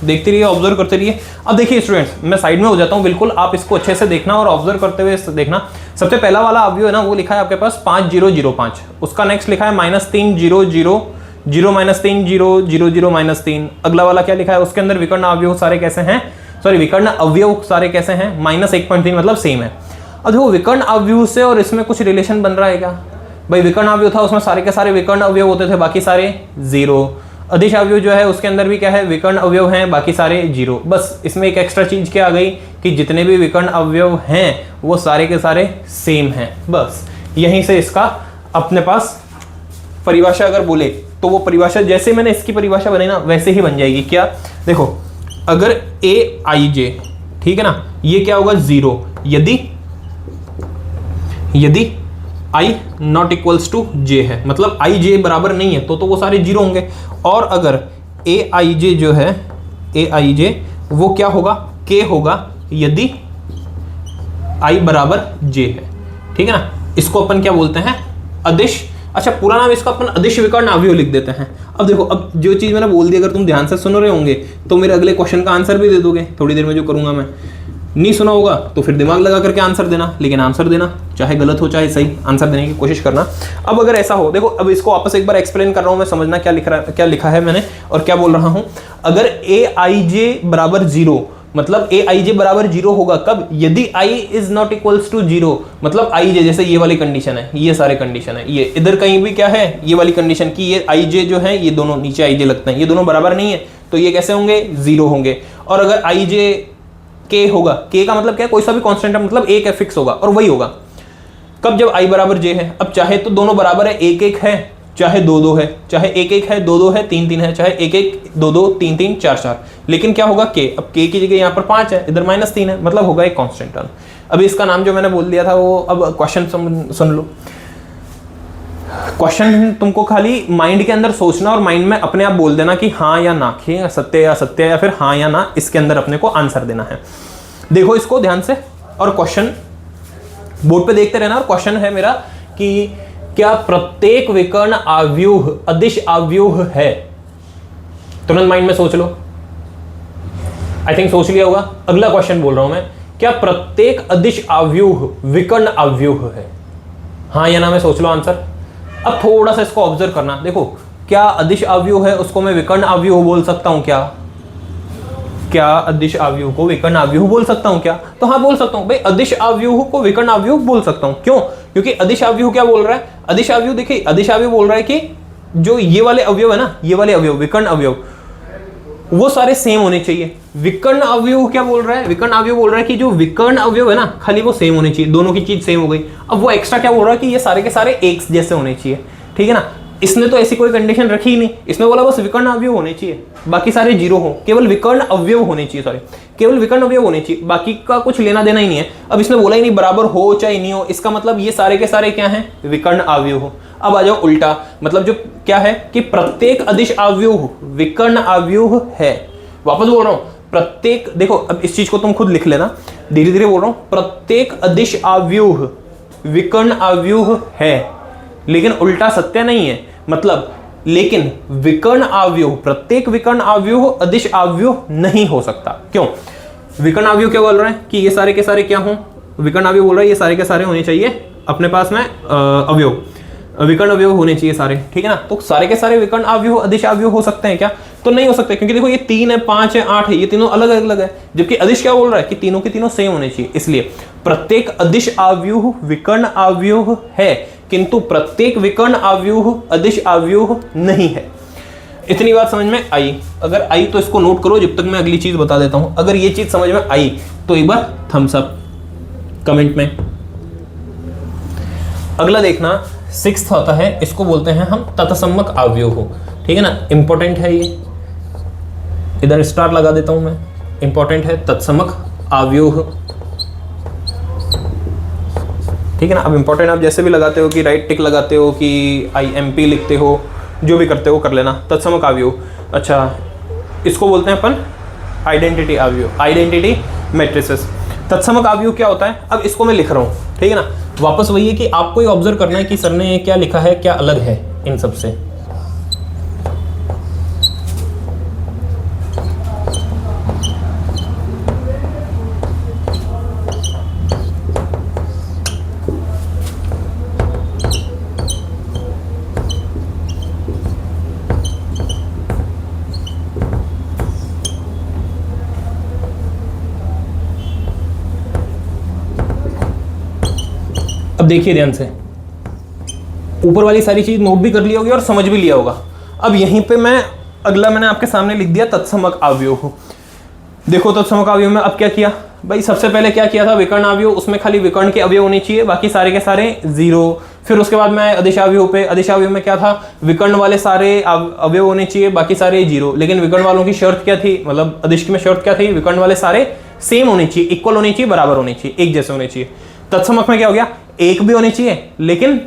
देखते रहिए, ऑब्जर्व करते रहिए। अब देखिए स्टूडेंट्स, मैं साइड में हो जाता हूँ बिल्कुल, आप इसको अच्छे से देखना और ऑब्जर्व करते हुए देखना। सबसे पहला वाला अवयव है ना वो लिखा है आपके पास 5005, उसका नेक्स्ट लिखा है -3 0 0 0 -3 0 0 0 -3। अगला वाला क्या लिखा है, उसके अंदर विकर्ण अवयव सारे कैसे हैं, सॉरी विकर्ण अवयव सारे कैसे हैं, -1.3 मतलब सेम है। अब देखो विकर्ण अवयव से और इसमें कुछ रिलेशन बन रहा है क्या भाई, विकर्ण अवयव था उसमें सारे के सारे विकर्ण अवयव होते थे, बाकी सारे जीरो। अदिश अवयव जो है उसके अंदर भी क्या है, विकर्ण अवयव हैं, बाकी सारे जीरो। बस इसमें एक एक्स्ट्रा चीज क्या आ गई कि जितने भी विकर्ण अवयव हैं वो सारे के सारे सेम हैं। बस यहीं से इसका अपने पास परिभाषा अगर बोले तो वो परिभाषा जैसे मैंने इसकी परिभाषा बनाई ना वैसे ही बन जाएगी। क्या देखो, अगर AIJ ठीक है ना, ये क्या होगा जीरो, यदि I not equals to J है, मतलब I J बराबर नहीं है तो वो सारे जीरो होंगे। और अगर AIJ जो है, AIJ वो क्या होगा, K होगा यदि I बराबर J है, ठीक है ना। इसको अपन क्या बोलते हैं, अदिश। अच्छा पूरा नाम इसका अपन अदिश विकर्ण अवयव लिख देते हैं। अब देखो, अब जो चीज मैंने बोल दी अगर तुम ध्यान से सुन रहे होंगे तो मेरे अगले क्वेश्चन का आंसर भी दे दोगे थोड़ी देर में जो करूंगा मैं। नहीं सुना होगा तो फिर दिमाग लगा करके आंसर देना, लेकिन आंसर देना चाहे गलत हो चाहे सही, आंसर देने की कोशिश करना। अब अगर ऐसा हो, देखो अब इसको वापस एक बार एक्सप्लेन कर रहा हूं मैं, समझना क्या लिखा है मैंने और क्या बोल रहा हूं। अगर AIJ बराबर 0 मतलब AIJ बराबर 0 होगा कब, यदि I is not equals to 0, मतलब IJ जैसे ये वाली कंडीशन है, ये सारे कंडीशन है, ये इधर कहीं भी क्या है, ये वाली कंडीशन की ये IJ जो है, ये दोनों नीचे IJ लगते हैं, ये दोनों बराबर नहीं है तो ये कैसे होंगे, 0 होंगे। और अगर IJ K होगा, K का मतलब क्या है, कोई सा भी कांस्टेंट है, मतलब एक फिक्स होगा, और वही होगा कब, जब I बराबर J है। अब चाहे तो दोनों बराबर है, 1 है चाहे 2 है, चाहे 1 है 2 है 3 है, चाहे 1 2 3 3 4 4, लेकिन क्या होगा K। अब K की जगह यहाँ पर 5 है, इधर -3 है, मतलब होगा एक कांस्टेंट टर्म। अभी इसका नाम जो मैंने बोल दिया था वो, अब क्वेश्चन सुन लो। क्वेश्चन तुमको खाली माइंड के अंदर सोचना और माइंड में अपने आप बोल देना कि हाँ या ना, सत्य या सत्य, या फिर हाँ या ना, इसके अंदर अपने को आंसर देना है। देखो इसको ध्यान से, और क्वेश्चन बोर्ड पे देखते रहना। और क्वेश्चन है मेरा कि क्या प्रत्येक विकर्ण अवयव अदिश अवयव है, तुरंत माइंड में सोच लो। आई थिंक सोच लिया होगा। अगला क्वेश्चन बोल रहा हूं मैं, क्या प्रत्येक अदिश अवयव विकर्ण अवयव है, हाँ या ना में सोच लो आंसर। अब थोड़ा सा इसको ऑब्जर्व करना, देखो क्या अदिश अवयव है उसको मैं विकर्ण अवयव बोल सकता हूं क्या? क्या अदिश अवयव को विकर्ण अवयव बोल सकता हूं क्या? तो हाँ बोल सकता हूं भाई, अदिश अवयव को विकर्ण अवयव बोल सकता हूं। क्यों? क्योंकि अदिश अवयव क्या बोल रहा है? अदिश अवयव देखिए, अदिश अवयव बोल रहा है कि जो ये वाले अवयव है ना, ये वाले अवयव विकर्ण अवयव वो सारे सेम होने चाहिए। विकर्ण अवयव क्या बोल रहा है? विकर्ण अवयव बोल रहा है कि जो विकर्ण अवयव है ना खाली वो सेम होने चाहिए, दोनों की चीज सेम हो गई। अब वो एक्स्ट्रा क्या बोल रहा है कि ये सारे के सारे एक जैसे होने चाहिए, ठीक है ना। इसने तो ऐसी कोई कंडीशन रखी ही नहीं, इसने बोला बस विकर्ण अवयव होने चाहिए, बाकी सारे जीरो हो, केवल विकर्ण अवयव होने चाहिए, सॉरी केवल विकर्ण अवयव होने चाहिए, बाकी का कुछ लेना देना ही नहीं है। अब इसने बोला ही नहीं बराबर हो चाहे नहीं हो, इसका मतलब ये सारे के सारे क्या हैं? विकर्ण अवयव हो। अब आ जाओ उल्टा, मतलब जो क्या है कि प्रत्येक अदिश अवयव विकर्ण अवयव है। वापस बोल रहा हूं, प्रत्येक, देखो अब इस चीज को तुम खुद लिख लेना, धीरे धीरे बोल रहा हूं, प्रत्येक अदिश अवयव विकर्ण अवयव है, लेकिन उल्टा सत्य नहीं है। मतलब लेकिन विकर्ण अवयव, प्रत्येक विकर्ण अवयव अदिश अवयव नहीं हो सकता। क्यों? विकर्ण अवयव क्या बोल रहे हैं कि ये सारे के सारे क्या हों? विकर्ण अवयव बोल रहा है ये सारे के सारे होने चाहिए अपने पास में अवयव, विकर्ण अवयव होने चाहिए सारे, ठीक है ना। तो सारे के सारे विकर्ण अवयव अदिश अवयव हो सकते हैं क्या? तो नहीं हो सकते, क्योंकि देखो ये 3 है, 5 है, 8 है, ये तीनों अलग अलग है, जबकि अदिश क्या बोल रहा है कि तीनों के तीनों सेम होने चाहिए। इसलिए प्रत्येक अदिश अवयव विकर्ण अवयव है, किंतु प्रत्येक विकर्ण अवयव अदिश अवयव नहीं है। इतनी बात समझ में आई? अगर आई तो इसको नोट करो, जब तक मैं अगली चीज बता देता हूं। अगर ये चीज समझ में आई तो एक बार थम्स अप कमेंट में। अगला देखना 6th होता है, इसको बोलते हैं हम तत्समक अवयव हो, ठीक है ना। इंपॉर्टेंट है ये, इधर स्टार लगा देता हूं मैं, इंपॉर्टेंट है तत्समक अवयव, ठीक है ना। अब इंपॉर्टेंट आप जैसे भी लगाते हो कि राइट टिक लगाते हो कि IMP लिखते हो, जो भी करते हो कर लेना। तत्समक अवयव, अच्छा इसको बोलते हैं अपन आइडेंटिटी अवयव, आइडेंटिटी मैट्रिसेस। तत्समक अवयव क्या होता है? अब इसको मैं लिख रहा हूं, ठीक है ना। वापस वही है कि आपको ही ऑब्जर्व करना है कि सर ने क्या लिखा है, क्या अलग है इन सब से। अब देखिए ध्यान से, ऊपर वाली सारी चीज नोट भी कर लिया होगी और समझ भी लिया होगा। अब यहीं पे मैं अगला मैंने आपके सामने लिख दिया तत्समक अवयव। देखो तत्समक अवयव में अब क्या किया भाई, सबसे पहले क्या किया था? विकर्ण अवयव, उसमें खाली विकर्ण के अवयव होने चाहिए, बाकी सारे के सारे जीरो। फिर उसके बाद मैं अदिश अवयव पे, अदिश अवयव में क्या था? विकर्ण वाले सारे अवयव होने चाहिए, बाकी सारे जीरो। लेकिन विकर्ण वालों की शर्त क्या थी, मतलब अदिश में शर्त क्या थी? विकर्ण वाले सारे सेम होने चाहिए, इक्वल होने चाहिए, बराबर होने चाहिए, एक जैसे होने चाहिए। तत्समक में क्या हो गया? एक भी होने चाहिए लेकिन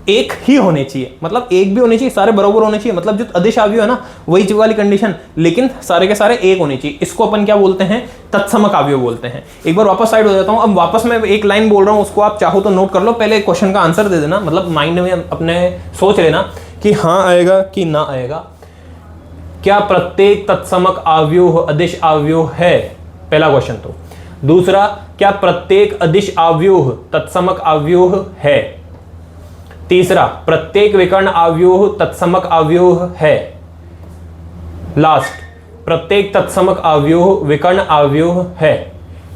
एक ही होने चाहिए, मतलब एक भी होने चाहिए, सारे बराबर होने चाहिए, मतलब जो अदिश अवयव है ना वही वाली कंडीशन, लेकिन सारे के सारे एक होने चाहिए। इसको अपन क्या बोलते हैं? तत्समक अवयव बोलते हैं। एक बार वापस साइड हो जाता हूं, अब वापस मैं एक लाइन बोल रहा हूं, उसको आप चाहो तो नोट कर लो, पहले क्वेश्चन का आंसर दे देना, मतलब माइंड में अपने सोच लेना कि हाँ आएगा कि ना आएगा। क्या प्रत्येक तत्समक अवयव अदिश अवयव है? पहला क्वेश्चन तो। दूसरा, क्या प्रत्येक अदिश अवयव तत्समक अवयव है? तीसरा, प्रत्येक विकर्ण अवयव तत्समक अवयव है? लास्ट, प्रत्येक तत्समक अवयव विकर्ण अवयव है?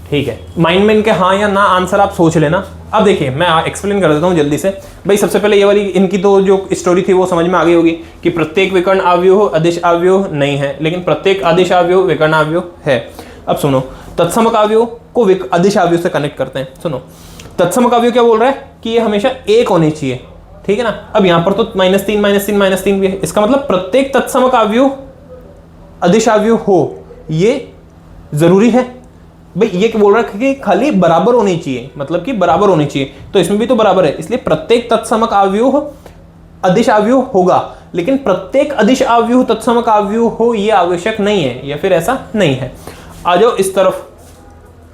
ठीक है, माइंड में इनके हाँ या ना आंसर आप सोच लेना। अब देखिए मैं एक्सप्लेन कर देता हूं जल्दी से। भाई सबसे पहले ये वाली इनकी तो जो स्टोरी थी वो समझ में आ गई होगी कि प्रत्येक विकर्ण अवयव अदिश अवयव नहीं है, लेकिन प्रत्येक अदिश अवयव विकर्ण अवयव है। अब सुनो, तत्समक अवयव को अदिश अवयव से कनेक्ट करते हैं। सुनो, तत्समक अवयव क्या बोल रहा है कि ये हमेशा एक होने चाहिए, ठीक है ना। अब यहां पर तो -3 भी है, इसका मतलब प्रत्येक तत्समक अवयव अदिश अवयव हो, ये जरूरी है। भाई ये बोल रहा है कि खाली बराबर होनी चाहिए, मतलब कि बराबर होनी चाहिए, तो इसमें भी तो बराबर है, इसलिए प्रत्येक तत्समक अवयव अदिश अवयव होगा, लेकिन प्रत्येक अदिश अवयव तत्समक अवयव हो ये आवश्यक नहीं है, या फिर ऐसा नहीं है। आ जाओ इस तरफ।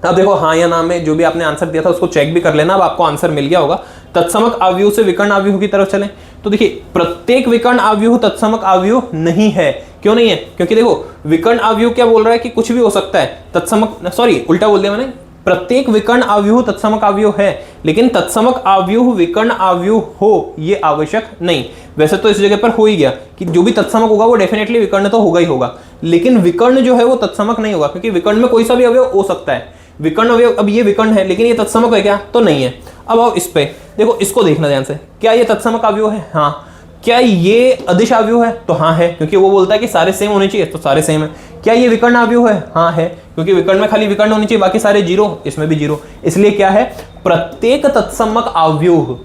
अब देखो हाँ या ना में जो भी आपने आंसर दिया था उसको चेक भी कर लेना, अब आपको आंसर मिल गया होगा। तत्समक अवयव से विकर्ण अवयव की तरफ चलें तो देखिए प्रत्येक विकर्ण अवयव तत्समक अवयव नहीं है। क्यों नहीं है? क्योंकि देखो विकर्ण अवयव क्या बोल रहा है कि कुछ भी हो सकता है, तत्समक सॉरी उल्टा बोल दिया मैंने, प्रत्येक विकर्ण अवयव तत्समक अवयव है, लेकिन तत्समक अवयव विकर्ण अवयव हो ये आवश्यक नहीं। वैसे तो इस जगह पर हो ही गया कि जो भी तत्समक होगा वो डेफिनेटली विकर्ण तो होगा ही होगा, लेकिन विकर्ण जो है वो तत्समक नहीं होगा, क्योंकि विकर्ण में कोई सा भी अवयव हो सकता है। विकर्ण अवयव, अब ये विकर्ण है लेकिन ये तत्समक है क्या? तो नहीं है। अब आओ इस पे देखो, इसको देखना ध्यान से, क्या ये तत्समक अवयव है? हाँ। क्या ये अदिश अवयव है? तो हाँ है, क्योंकि वो बोलता है कि सारे सेम होने चाहिए, तो सारे सेम है। क्या ये विकर्ण अवयव है? हाँ है, क्योंकि विकर्ण में खाली विकर्ण होनी चाहिए, बाकी सारे जीरो, इसमें भी जीरो। इसलिए क्या है, प्रत्येक तत्समक अवयव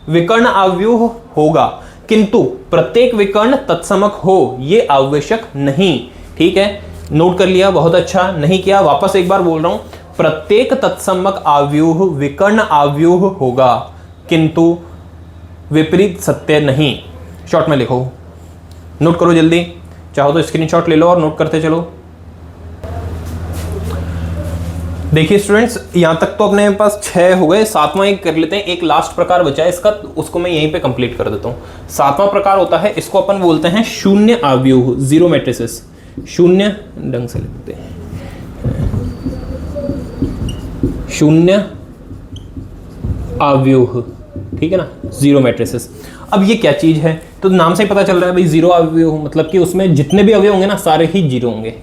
विकर्ण अवयव होगा, किंतु प्रत्येक विकर्ण तत्समक हो ये आवश्यक नहीं। ठीक है, नोट कर लिया, बहुत अच्छा। नहीं किया, वापस एक बार बोल रहा हूं, प्रत्येक तत्समक अवयव विकर्ण अवयव होगा, किंतु विपरीत सत्य नहीं। शॉर्ट में लिखो, नोट करो जल्दी, चाहो तो स्क्रीनशॉट ले लो और नोट करते चलो। देखिए स्टूडेंट्स, यहां तक तो अपने पास 6 हो गए, 7वां एक कर लेते हैं। एक लास्ट प्रकार बचा है इसका, उसको मैं यहीं पे कंप्लीट कर देता हूं। 7वां प्रकार होता है, इसको अपन बोलते हैं शून्य अवयव, जीरो मैट्रिसेस। शून्य ढंग से लिखते हैं, शून्य अवयव, ठीक है ना, जीरो मैट्रिसेस। अब ये क्या चीज है? तो नाम से ही पता चल रहा है भाई, जीरो अवयव मतलब कि उसमें जितने भी अवयव होंगे ना सारे ही जीरो होंगे।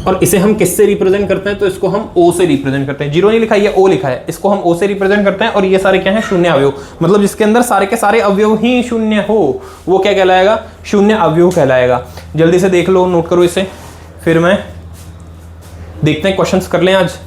और इसे हम किससे रिप्रेजेंट करते हैं? तो इसको हम ओ से रिप्रेजेंट करते हैं। जीरो नहीं लिखा है, ओ लिखा है, इसको हम ओ से रिप्रेजेंट करते हैं। और ये सारे क्या है? शून्य अवयव, मतलब जिसके अंदर सारे के सारे अवयव ही शून्य हो वो क्या कहलाएगा? शून्य अवयव कहलाएगा। जल्दी से देख लो, नोट करो इसे, फिर मैं देखते हैं क्वेश्चंस कर लें आज।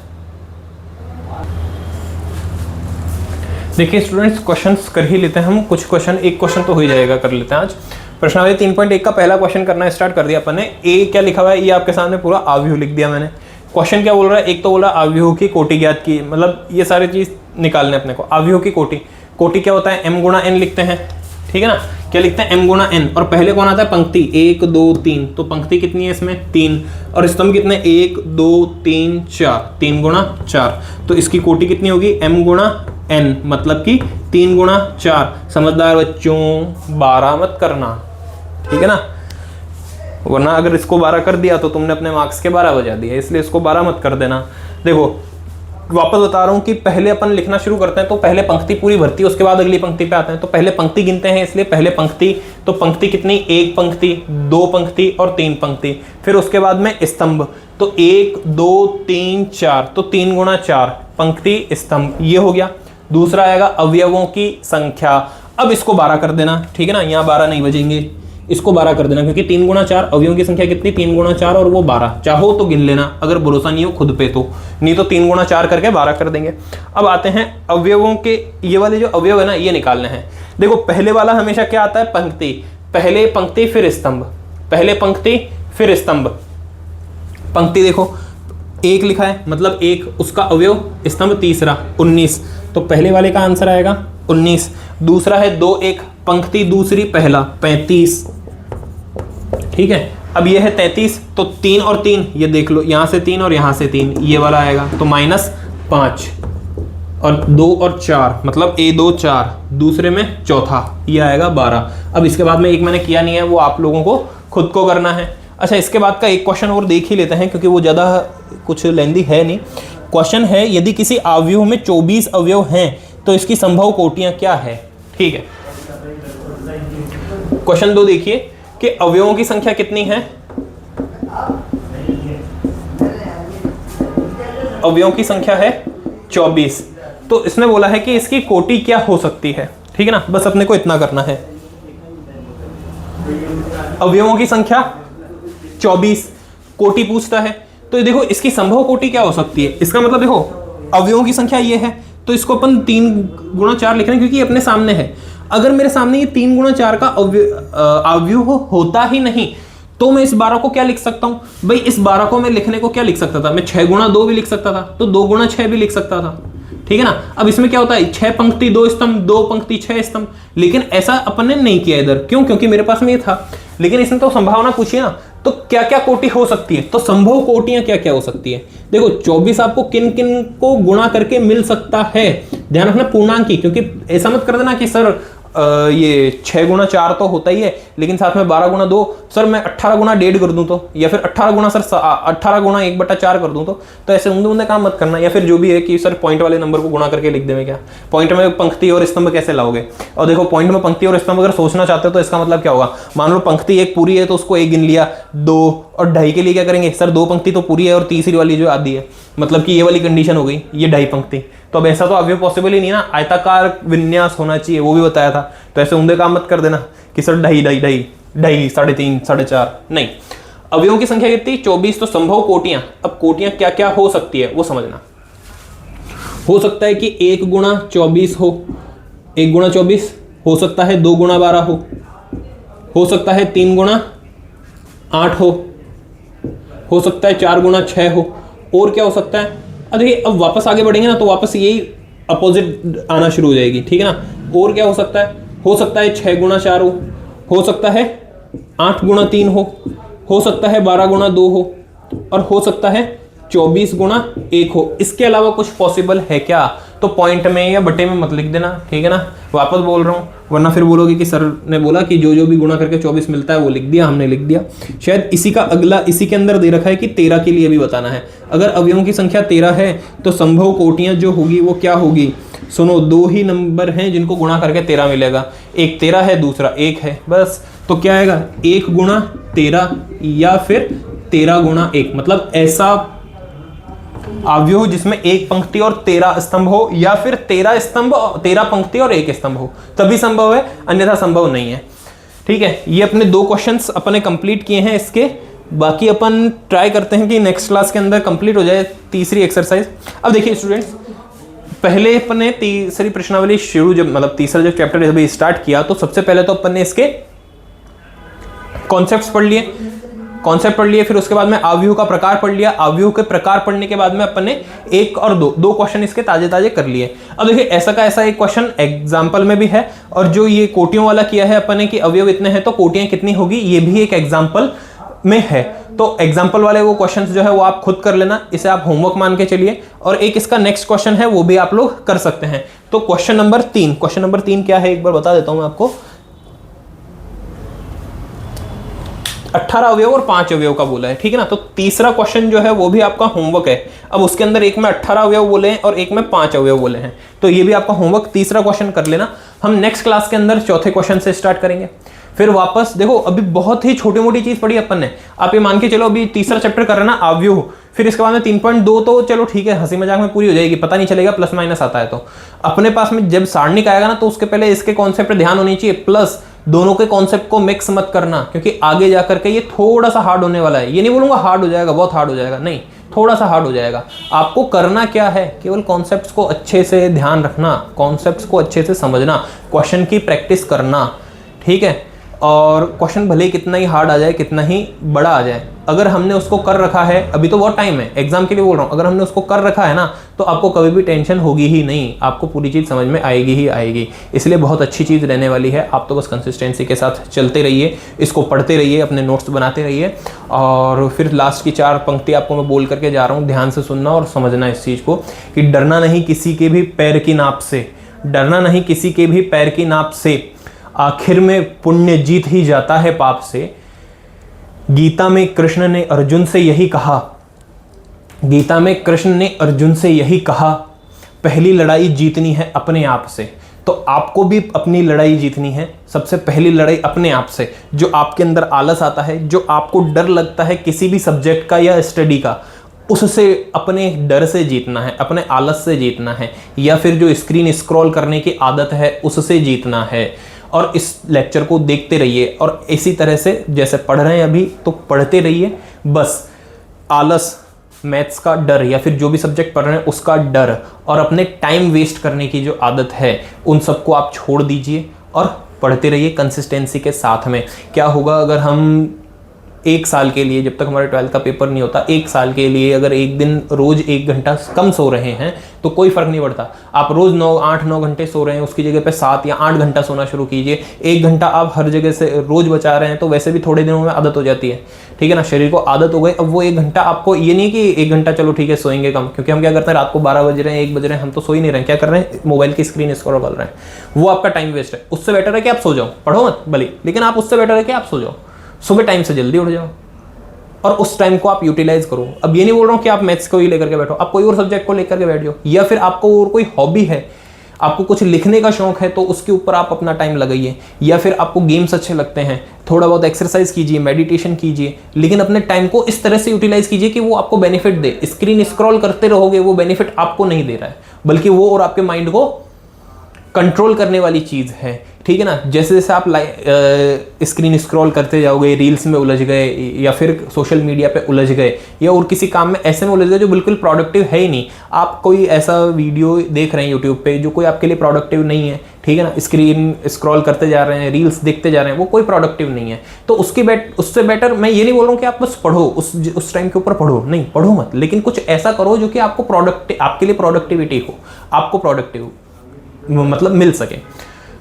देखिए स्टूडेंट्स, क्वेश्चंस कर ही लेते हैं हम, कुछ क्वेश्चन, एक क्वेश्चन तो हो ही जाएगा, कर लेते हैं आज। प्रश्नावली 3.1 का पहला क्वेश्चन करना स्टार्ट कर दिया अपन ने। ए क्या लिखा हुआ है? ये आपके सामने पूरा अवयव लिख दिया मैंने। क्वेश्चन क्या बोल रहा है? एक तो बोला अवयव की कोटि ज्ञात की, मतलब ये सारी चीज निकालने अपने को। अवयव की कोटि, कोटि क्या होता है? m गुणा n लिखते हैं, ठीक है ना। क्या लिखते हैं? m गुणा n, और पहले कौन आता है? पंक्ति 1 2 3, तो पंक्ति कितनी है इसमें? 3, और स्तंभ कितने? 1 2 3 4, 3 गुणा 4, तो इसकी कोटि कितनी होगी? m गुणा n, मतलब कि 3 गुणा 4। समझदार बच्चों 12 मत करना, ठीक है ना, वरना अगर इसको 12 कर दिया तो तुमने अपने मार्क्स के 12 बजा दिए, इसलिए इसको 12 मत कर देना। देखो वापस बता रहा हूं कि पहले अपन लिखना शुरू करते हैं तो पहले पंक्ति पूरी भरती है, उसके बाद अगली पंक्ति पे आते हैं। तो पहले पंक्ति गिनते हैं, इसलिए पहले पंक्ति, तो पंक्ति कितनी? 1 पंक्ति, 2 पंक्ति और 3 पंक्ति। फिर उसके बाद में स्तंभ, तो 1 2 3 4, तो 3 गुणा 4 पंक्ति स्तंभ, ये हो गया। दूसरा आएगा अवयवों की संख्या। अब इसको 12 कर देना, ठीक है ना, यहाँ 12 नहीं बजेंगे, इसको 12 कर देना, क्योंकि 3 गुणा 4 अवयवों की संख्या कितनी? 3 गुणा 4 और वो 12। चाहो तो गिन लेना, अगर भरोसा नहीं हो खुद पे तो, नहीं तो 3 गुणा 4 करके 12 कर देंगे। अब आते हैं अवयवों के, ये वाले जो अवयव है ना ये निकालने हैं। देखो पहले वाला हमेशा क्या आता है? पंक्ति, पहले पंक्ति फिर स्तंभ, पहले पंक्ति फिर स्तंभ। पंक्ति देखो 1 लिखा है, मतलब 1, उसका अवयव स्तंभ तीसरा 19, तो पहले वाले का आंसर आएगा 19। दूसरा है 2 1, पंक्ति दूसरी पहला 35, ठीक है। अब ये है 33, तो 3 और 3 ये देख लो, यहां से 3 और यहां से 3, ये वाला आएगा, तो -5, और 2 और 4 मतलब A 2 4, दूसरे में चौथा ये आएगा 12। अब इसके बाद में एक मैंने किया नहीं है, वो आप लोगों को खुद को करना है। अच्छा, इसके बाद का एक क्वेश्चन और देख ही लेते हैं, क्योंकि वो ज़्यादा कुछ लेंदी है नहीं। क्वेश्चन है, यदि किसी अवयव में 24 अवयव हैं तो इसकी संभव कोटियां क्या है? ठीक है, क्वेश्चन 2 देखिए कि अवयवों की संख्या कितनी है? अवयवों की संख्या है 24, तो इसने बोला है कि इसकी कोटि क्या हो सकती है, ठीक है ना। बस अपने को इतना करना है, अवयवों की संख्या 24, कोटि पूछता है, तो देखो इसकी संभव कोटि क्या हो सकती है। इसका मतलब देखो अवयवों की संख्या ये है, तो इसको अपन 3 गुणा 4 लिख रहे हैं क्योंकि अपने सामने है। अगर मेरे सामने ये 3 गुणा 4 का अवयव होता ही नहीं तो मैं इस 12 को क्या लिख सकता हूं भाई? इस 12 को मैं लिखने को क्या लिख सकता था? मैं 6 गुणा 2 भी लिख सकता था, तो 2 गुणा 6 भी लिख सकता था, ठीक है ना। अब इसमें क्या होता है? 6 पंक्ति 2 स्तंभ, 2 पंक्ति 6 स्तंभ, लेकिन ऐसा अपन ने नहीं किया इधर। क्यों? क्योंकि मेरे पास में ये था, लेकिन इसने तो संभावना पूछी ना, तो क्या क्या कोटि हो सकती है, तो संभव कोटियां क्या क्या हो सकती है। देखो 24 आपको किन किन को गुणा करके मिल सकता है, ध्यान रखना पूर्णांक की, क्योंकि ऐसा मत कर देना कि सर ये 6 गुणा 4 तो होता ही है, लेकिन साथ में 12 गुणा 2, सर मैं 18 गुणा 1.5 कर दूं तो, या फिर 18 गुणा सर 18 गुणा 1/4 कर दूं तो ऐसे ऊंधे ऊंधे काम मत करना। या फिर जो भी है कि सर पॉइंट वाले नंबर को गुणा करके लिख देंगे, क्या पॉइंट में पंक्ति और स्तंभ कैसे लाओगे? और देखो पॉइंट में पंक्ति और स्तंभ अगर सोचना चाहते हो तो इसका मतलब क्या होगा, मान लो पंक्ति एक पूरी है तो उसको 1 गिन लिया, 2 और 2.5 के लिए क्या करेंगे, सर 2 पंक्ति तो पूरी है और तीसरी वाली जो आधी है, मतलब कि ये वाली कंडीशन हो गई, ये 2.5 पंक्ति। तो अब ऐसा तो अवयव पॉसिबल ही नहीं ना, आयताकार विन्यास होना चाहिए, वो भी बताया था। तो ऐसे ऊंधे काम मत कर देना कि सर 2.5 3.5 3.5 नहीं। अवयवों की संख्या कितनी, 24। तो संभव कोटियां, अब कोटियां क्या क्या हो सकती है वो समझना। हो सकता है कि 1 गुणा 24 हो, 1 गुणा 24 हो सकता है, 2 गुणा 12 हो सकता है 3 गुणा 8 हो सकता है 4 गुणा 6 हो, और क्या हो सकता है। अब देखिए अब वापस आगे बढ़ेंगे ना तो वापस यही अपोजिट आना शुरू हो जाएगी, ठीक है ना। और क्या हो सकता है 6 गुणा 4 हो सकता है 8 गुणा 3 हो सकता है 12 गुणा 2 हो, और हो सकता है 24 गुणा 1 हो। इसके अलावा कुछ पॉसिबल है क्या? तो पॉइंट में या बटे में मत लिख देना, ठीक है ना। वापस बोल रहा हूँ, वरना फिर बोलोगे कि सर ने बोला कि जो जो भी गुणा करके 24 मिलता है वो लिख दिया, हमने लिख दिया। शायद इसी का अगला इसी के अंदर दे रखा है कि 13 के लिए भी बताना है। अगर अवयवों की संख्या 13 है तो संभव कोटियां जो होगी वो क्या होगी, सुनो, 2 ही नंबर हैं जिनको गुणा करके 13 मिलेगा, एक 13 है, दूसरा 1 है, बस। तो क्या आएगा, 1 गुणा 13 या फिर 13 गुणा 1, मतलब ऐसा अवयव जिसमें 1 पंक्ति और 13 स्तंभ हो, या फिर 13 स्तंभ 13 पंक्ति और 1 स्तंभ हो, तभी संभव है, अन्यथा संभव नहीं है। ठीक है, ये अपने 2 क्वेश्चंस अपने कंप्लीट किए हैं इसके। बाकी अपन ट्राई करते हैं कि नेक्स्ट क्लास के अंदर कंप्लीट हो जाए तीसरी एक्सरसाइज। अब देखिए स्टूडेंट्स, पहले अपन ने तीसरी प्रश्नावली शुरू जब मतलब तीसरा जब चैप्टर अभी स्टार्ट किया तो सबसे पहले तो अपन ने इसके कॉन्सेप्ट्स पढ़ लिए, फिर उसके बाद में अवयव का प्रकार पढ़ लिया। अवयव के प्रकार पढ़ने के बाद में अपन ने 1 और 2 क्वेश्चन इसके ताजे कर लिए। अब देखिए ऐसा का ऐसा एक क्वेश्चन एग्जाम्पल में भी है, और जो ये कोटियों वाला किया है अपन ने कि अवयव इतने हैं तो कोटियां कितनी होगी, ये भी एक एग्जाम्पल में है। तो एग्जाम्पल वाले वो क्वेश्चंस जो है वो आप खुद कर लेना, इसे आप होमवर्क मान के चलिए। और एक इसका नेक्स्ट क्वेश्चन है वो भी आप लोग कर सकते हैं। तो क्वेश्चन नंबर 3 क्या है एक बार बता देता हूं मैं आपको। 18 अवयव और 5 अवयव का बोला है, ठीक है ना। तो तीसरा क्वेश्चन जो है वो भी आपका होमवर्क है। अब उसके अंदर एक में 18 अवयव बोले हैं और एक में 5 अवयव बोले हैं, तो ये भी आपका होमवर्क तीसरा क्वेश्चन कर लेना। हम नेक्स्ट क्लास के अंदर चौथे क्वेश्चन से स्टार्ट करेंगे। फिर वापस देखो, अभी बहुत ही छोटी मोटी चीज पढ़ी अपन ने। आप ये मान के चलो अभी तीसरा चैप्टर कर रहे ना अवयव, फिर इसके बाद में 3.2 तो चलो ठीक है, हंसी मजाक में पूरी हो जाएगी, पता नहीं चलेगा प्लस माइनस आता है। तो अपने पास में जब सारणिक आएगा ना तो उसके पहले इसके कॉन्सेप्ट पे ध्यान होनी चाहिए, प्लस दोनों के कॉन्सेप्ट को मिक्स मत करना, क्योंकि आगे जाकर के ये थोड़ा सा हार्ड होने वाला है। ये नहीं बोलूंगा हार्ड हो जाएगा, बहुत हार्ड हो जाएगा, नहीं, थोड़ा सा हार्ड हो जाएगा। आपको करना क्या है, केवल कॉन्सेप्ट्स को अच्छे से ध्यान रखना, कॉन्सेप्ट्स को अच्छे से समझना, क्वेश्चन की प्रैक्टिस करना, ठीक है। और क्वेश्चन भले ही कितना ही हार्ड आ जाए, कितना ही बड़ा आ जाए, अगर हमने उसको कर रखा है, अभी तो बहुत टाइम है, एग्जाम के लिए बोल रहा हूँ, अगर हमने उसको कर रखा है ना तो आपको कभी भी टेंशन होगी ही नहीं, आपको पूरी चीज़ समझ में आएगी ही आएगी। इसलिए बहुत अच्छी चीज़ रहने वाली है। आप तो बस कंसिस्टेंसी के साथ चलते रहिए, इसको पढ़ते रहिए, अपने नोट्स बनाते रहिए। और फिर लास्ट की 4 पंक्ति आपको मैं बोल करके जा रहा हूँ, ध्यान से सुनना और समझना इस चीज़ को कि डरना नहीं किसी के भी पैर की नाप से, डरना नहीं किसी के भी पैर की नाप से, आखिर में पुण्य जीत ही जाता है पाप से। गीता में कृष्ण ने अर्जुन से यही कहा, गीता में कृष्ण ने अर्जुन से यही कहा, पहली लड़ाई जीतनी है अपने आप से। तो आपको भी अपनी लड़ाई जीतनी है, सबसे पहली लड़ाई अपने आप से। जो आपके अंदर आलस आता है, जो आपको डर लगता है किसी भी सब्जेक्ट का या स्टडी का, उससे, अपने डर से जीतना है, अपने आलस से जीतना है, या फिर जो स्क्रीन स्क्रॉल करने की आदत है उससे जीतना है। और इस लेक्चर को देखते रहिए और इसी तरह से जैसे पढ़ रहे हैं अभी तो पढ़ते रहिए। बस आलस, मैथ्स का डर या फिर जो भी सब्जेक्ट पढ़ रहे हैं उसका डर और अपने टाइम वेस्ट करने की जो आदत है, उन सबको आप छोड़ दीजिए और पढ़ते रहिए कंसिस्टेंसी के साथ में। क्या होगा अगर हम 1 साल के लिए, जब तक हमारे 12th का पेपर नहीं होता, 1 साल के लिए अगर एक दिन रोज 1 घंटा कम सो रहे हैं तो कोई फर्क नहीं पड़ता। आप रोज 8-9 घंटे सो रहे हैं, उसकी जगह पे 7 या 8 घंटा सोना शुरू कीजिए। 1 घंटा आप हर जगह से रोज बचा रहे हैं तो वैसे भी थोड़े दिनों में आदत हो जाती है, ठीक है ना, शरीर को आदत हो गई। अब वो 1 घंटा आपको, ये नहीं कि 1 घंटा चलो ठीक है सोएंगे कम, क्योंकि हम क्या करते हैं, रात को 12 बज रहे हैं, 1 बज रहे हैं, हम तो सो ही नहीं रहे हैं, क्या कर रहे हैं, मोबाइल की स्क्रीन स्क्रॉल कर रहे हैं, वो आपका टाइम वेस्ट है। उससे बेटर है कि आप सो जाओ, पढ़ो मत भले, लेकिन आप उससे बेटर है कि आप सो जाओ, सुबह टाइम से जल्दी उठ जाओ और उस टाइम को आप यूटिलाइज करो। अब ये नहीं बोल रहा हूँ कि आप मैथ्स को ही लेकर के बैठो, आप कोई और सब्जेक्ट को लेकर के बैठ जाओ, या फिर आपको और कोई हॉबी है, आपको कुछ लिखने का शौक है तो उसके ऊपर आप अपना टाइम लगाइए, या फिर आपको गेम्स अच्छे लगते हैं, थोड़ा बहुत एक्सरसाइज कीजिए, मेडिटेशन कीजिए, लेकिन अपने टाइम को इस तरह से यूटिलाइज कीजिए कि वो आपको बेनिफिट दे। स्क्रीन स्क्रॉल करते रहोगे, वो बेनिफिट आपको नहीं दे रहा है, बल्कि वो और आपके माइंड को कंट्रोल करने वाली चीज है, ठीक है ना। जैसे जैसे आप स्क्रीन स्क्रॉल करते जाओगे, रील्स में उलझ गए, या फिर सोशल मीडिया पे उलझ गए, या और किसी काम में ऐसे में उलझ गए जो बिल्कुल प्रोडक्टिव है ही नहीं, आप कोई ऐसा वीडियो देख रहे हैं यूट्यूब पे जो कोई आपके लिए प्रोडक्टिव नहीं है, ठीक है ना, स्क्रीन स्क्रॉल करते जा रहे हैं, रील्स देखते जा रहे हैं, वो कोई प्रोडक्टिव नहीं है, तो उससे बेटर मैं ये नहीं बोल रहा हूँ कि आप बस पढ़ो, उस टाइम के ऊपर पढ़ो, नहीं पढ़ो मत, लेकिन कुछ ऐसा करो जो कि आपको आपके लिए प्रोडक्टिविटी हो, आपको प्रोडक्टिव मतलब मिल सके।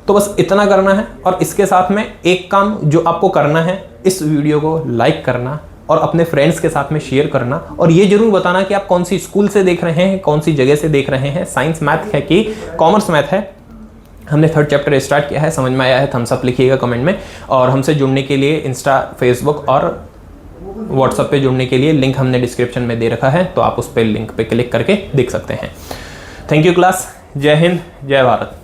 तो बस इतना करना है। और इसके साथ में एक काम जो आपको करना है, इस वीडियो को लाइक करना और अपने फ्रेंड्स के साथ में शेयर करना, और ये जरूर बताना कि आप कौन सी स्कूल से देख रहे हैं, कौन सी जगह से देख रहे हैं, साइंस मैथ है कि कॉमर्स मैथ है। हमने 3rd चैप्टर स्टार्ट किया है, समझ में आया है, थम्स अप लिखिएगा कमेंट में। और हमसे जुड़ने के लिए इंस्टा, फेसबुक और व्हाट्सएप पे जुड़ने के लिए लिंक हमने डिस्क्रिप्शन में दे रखा है, तो आप उस पर लिंक पे क्लिक करके देख सकते हैं। थैंक यू क्लास, जय हिंद, जय भारत।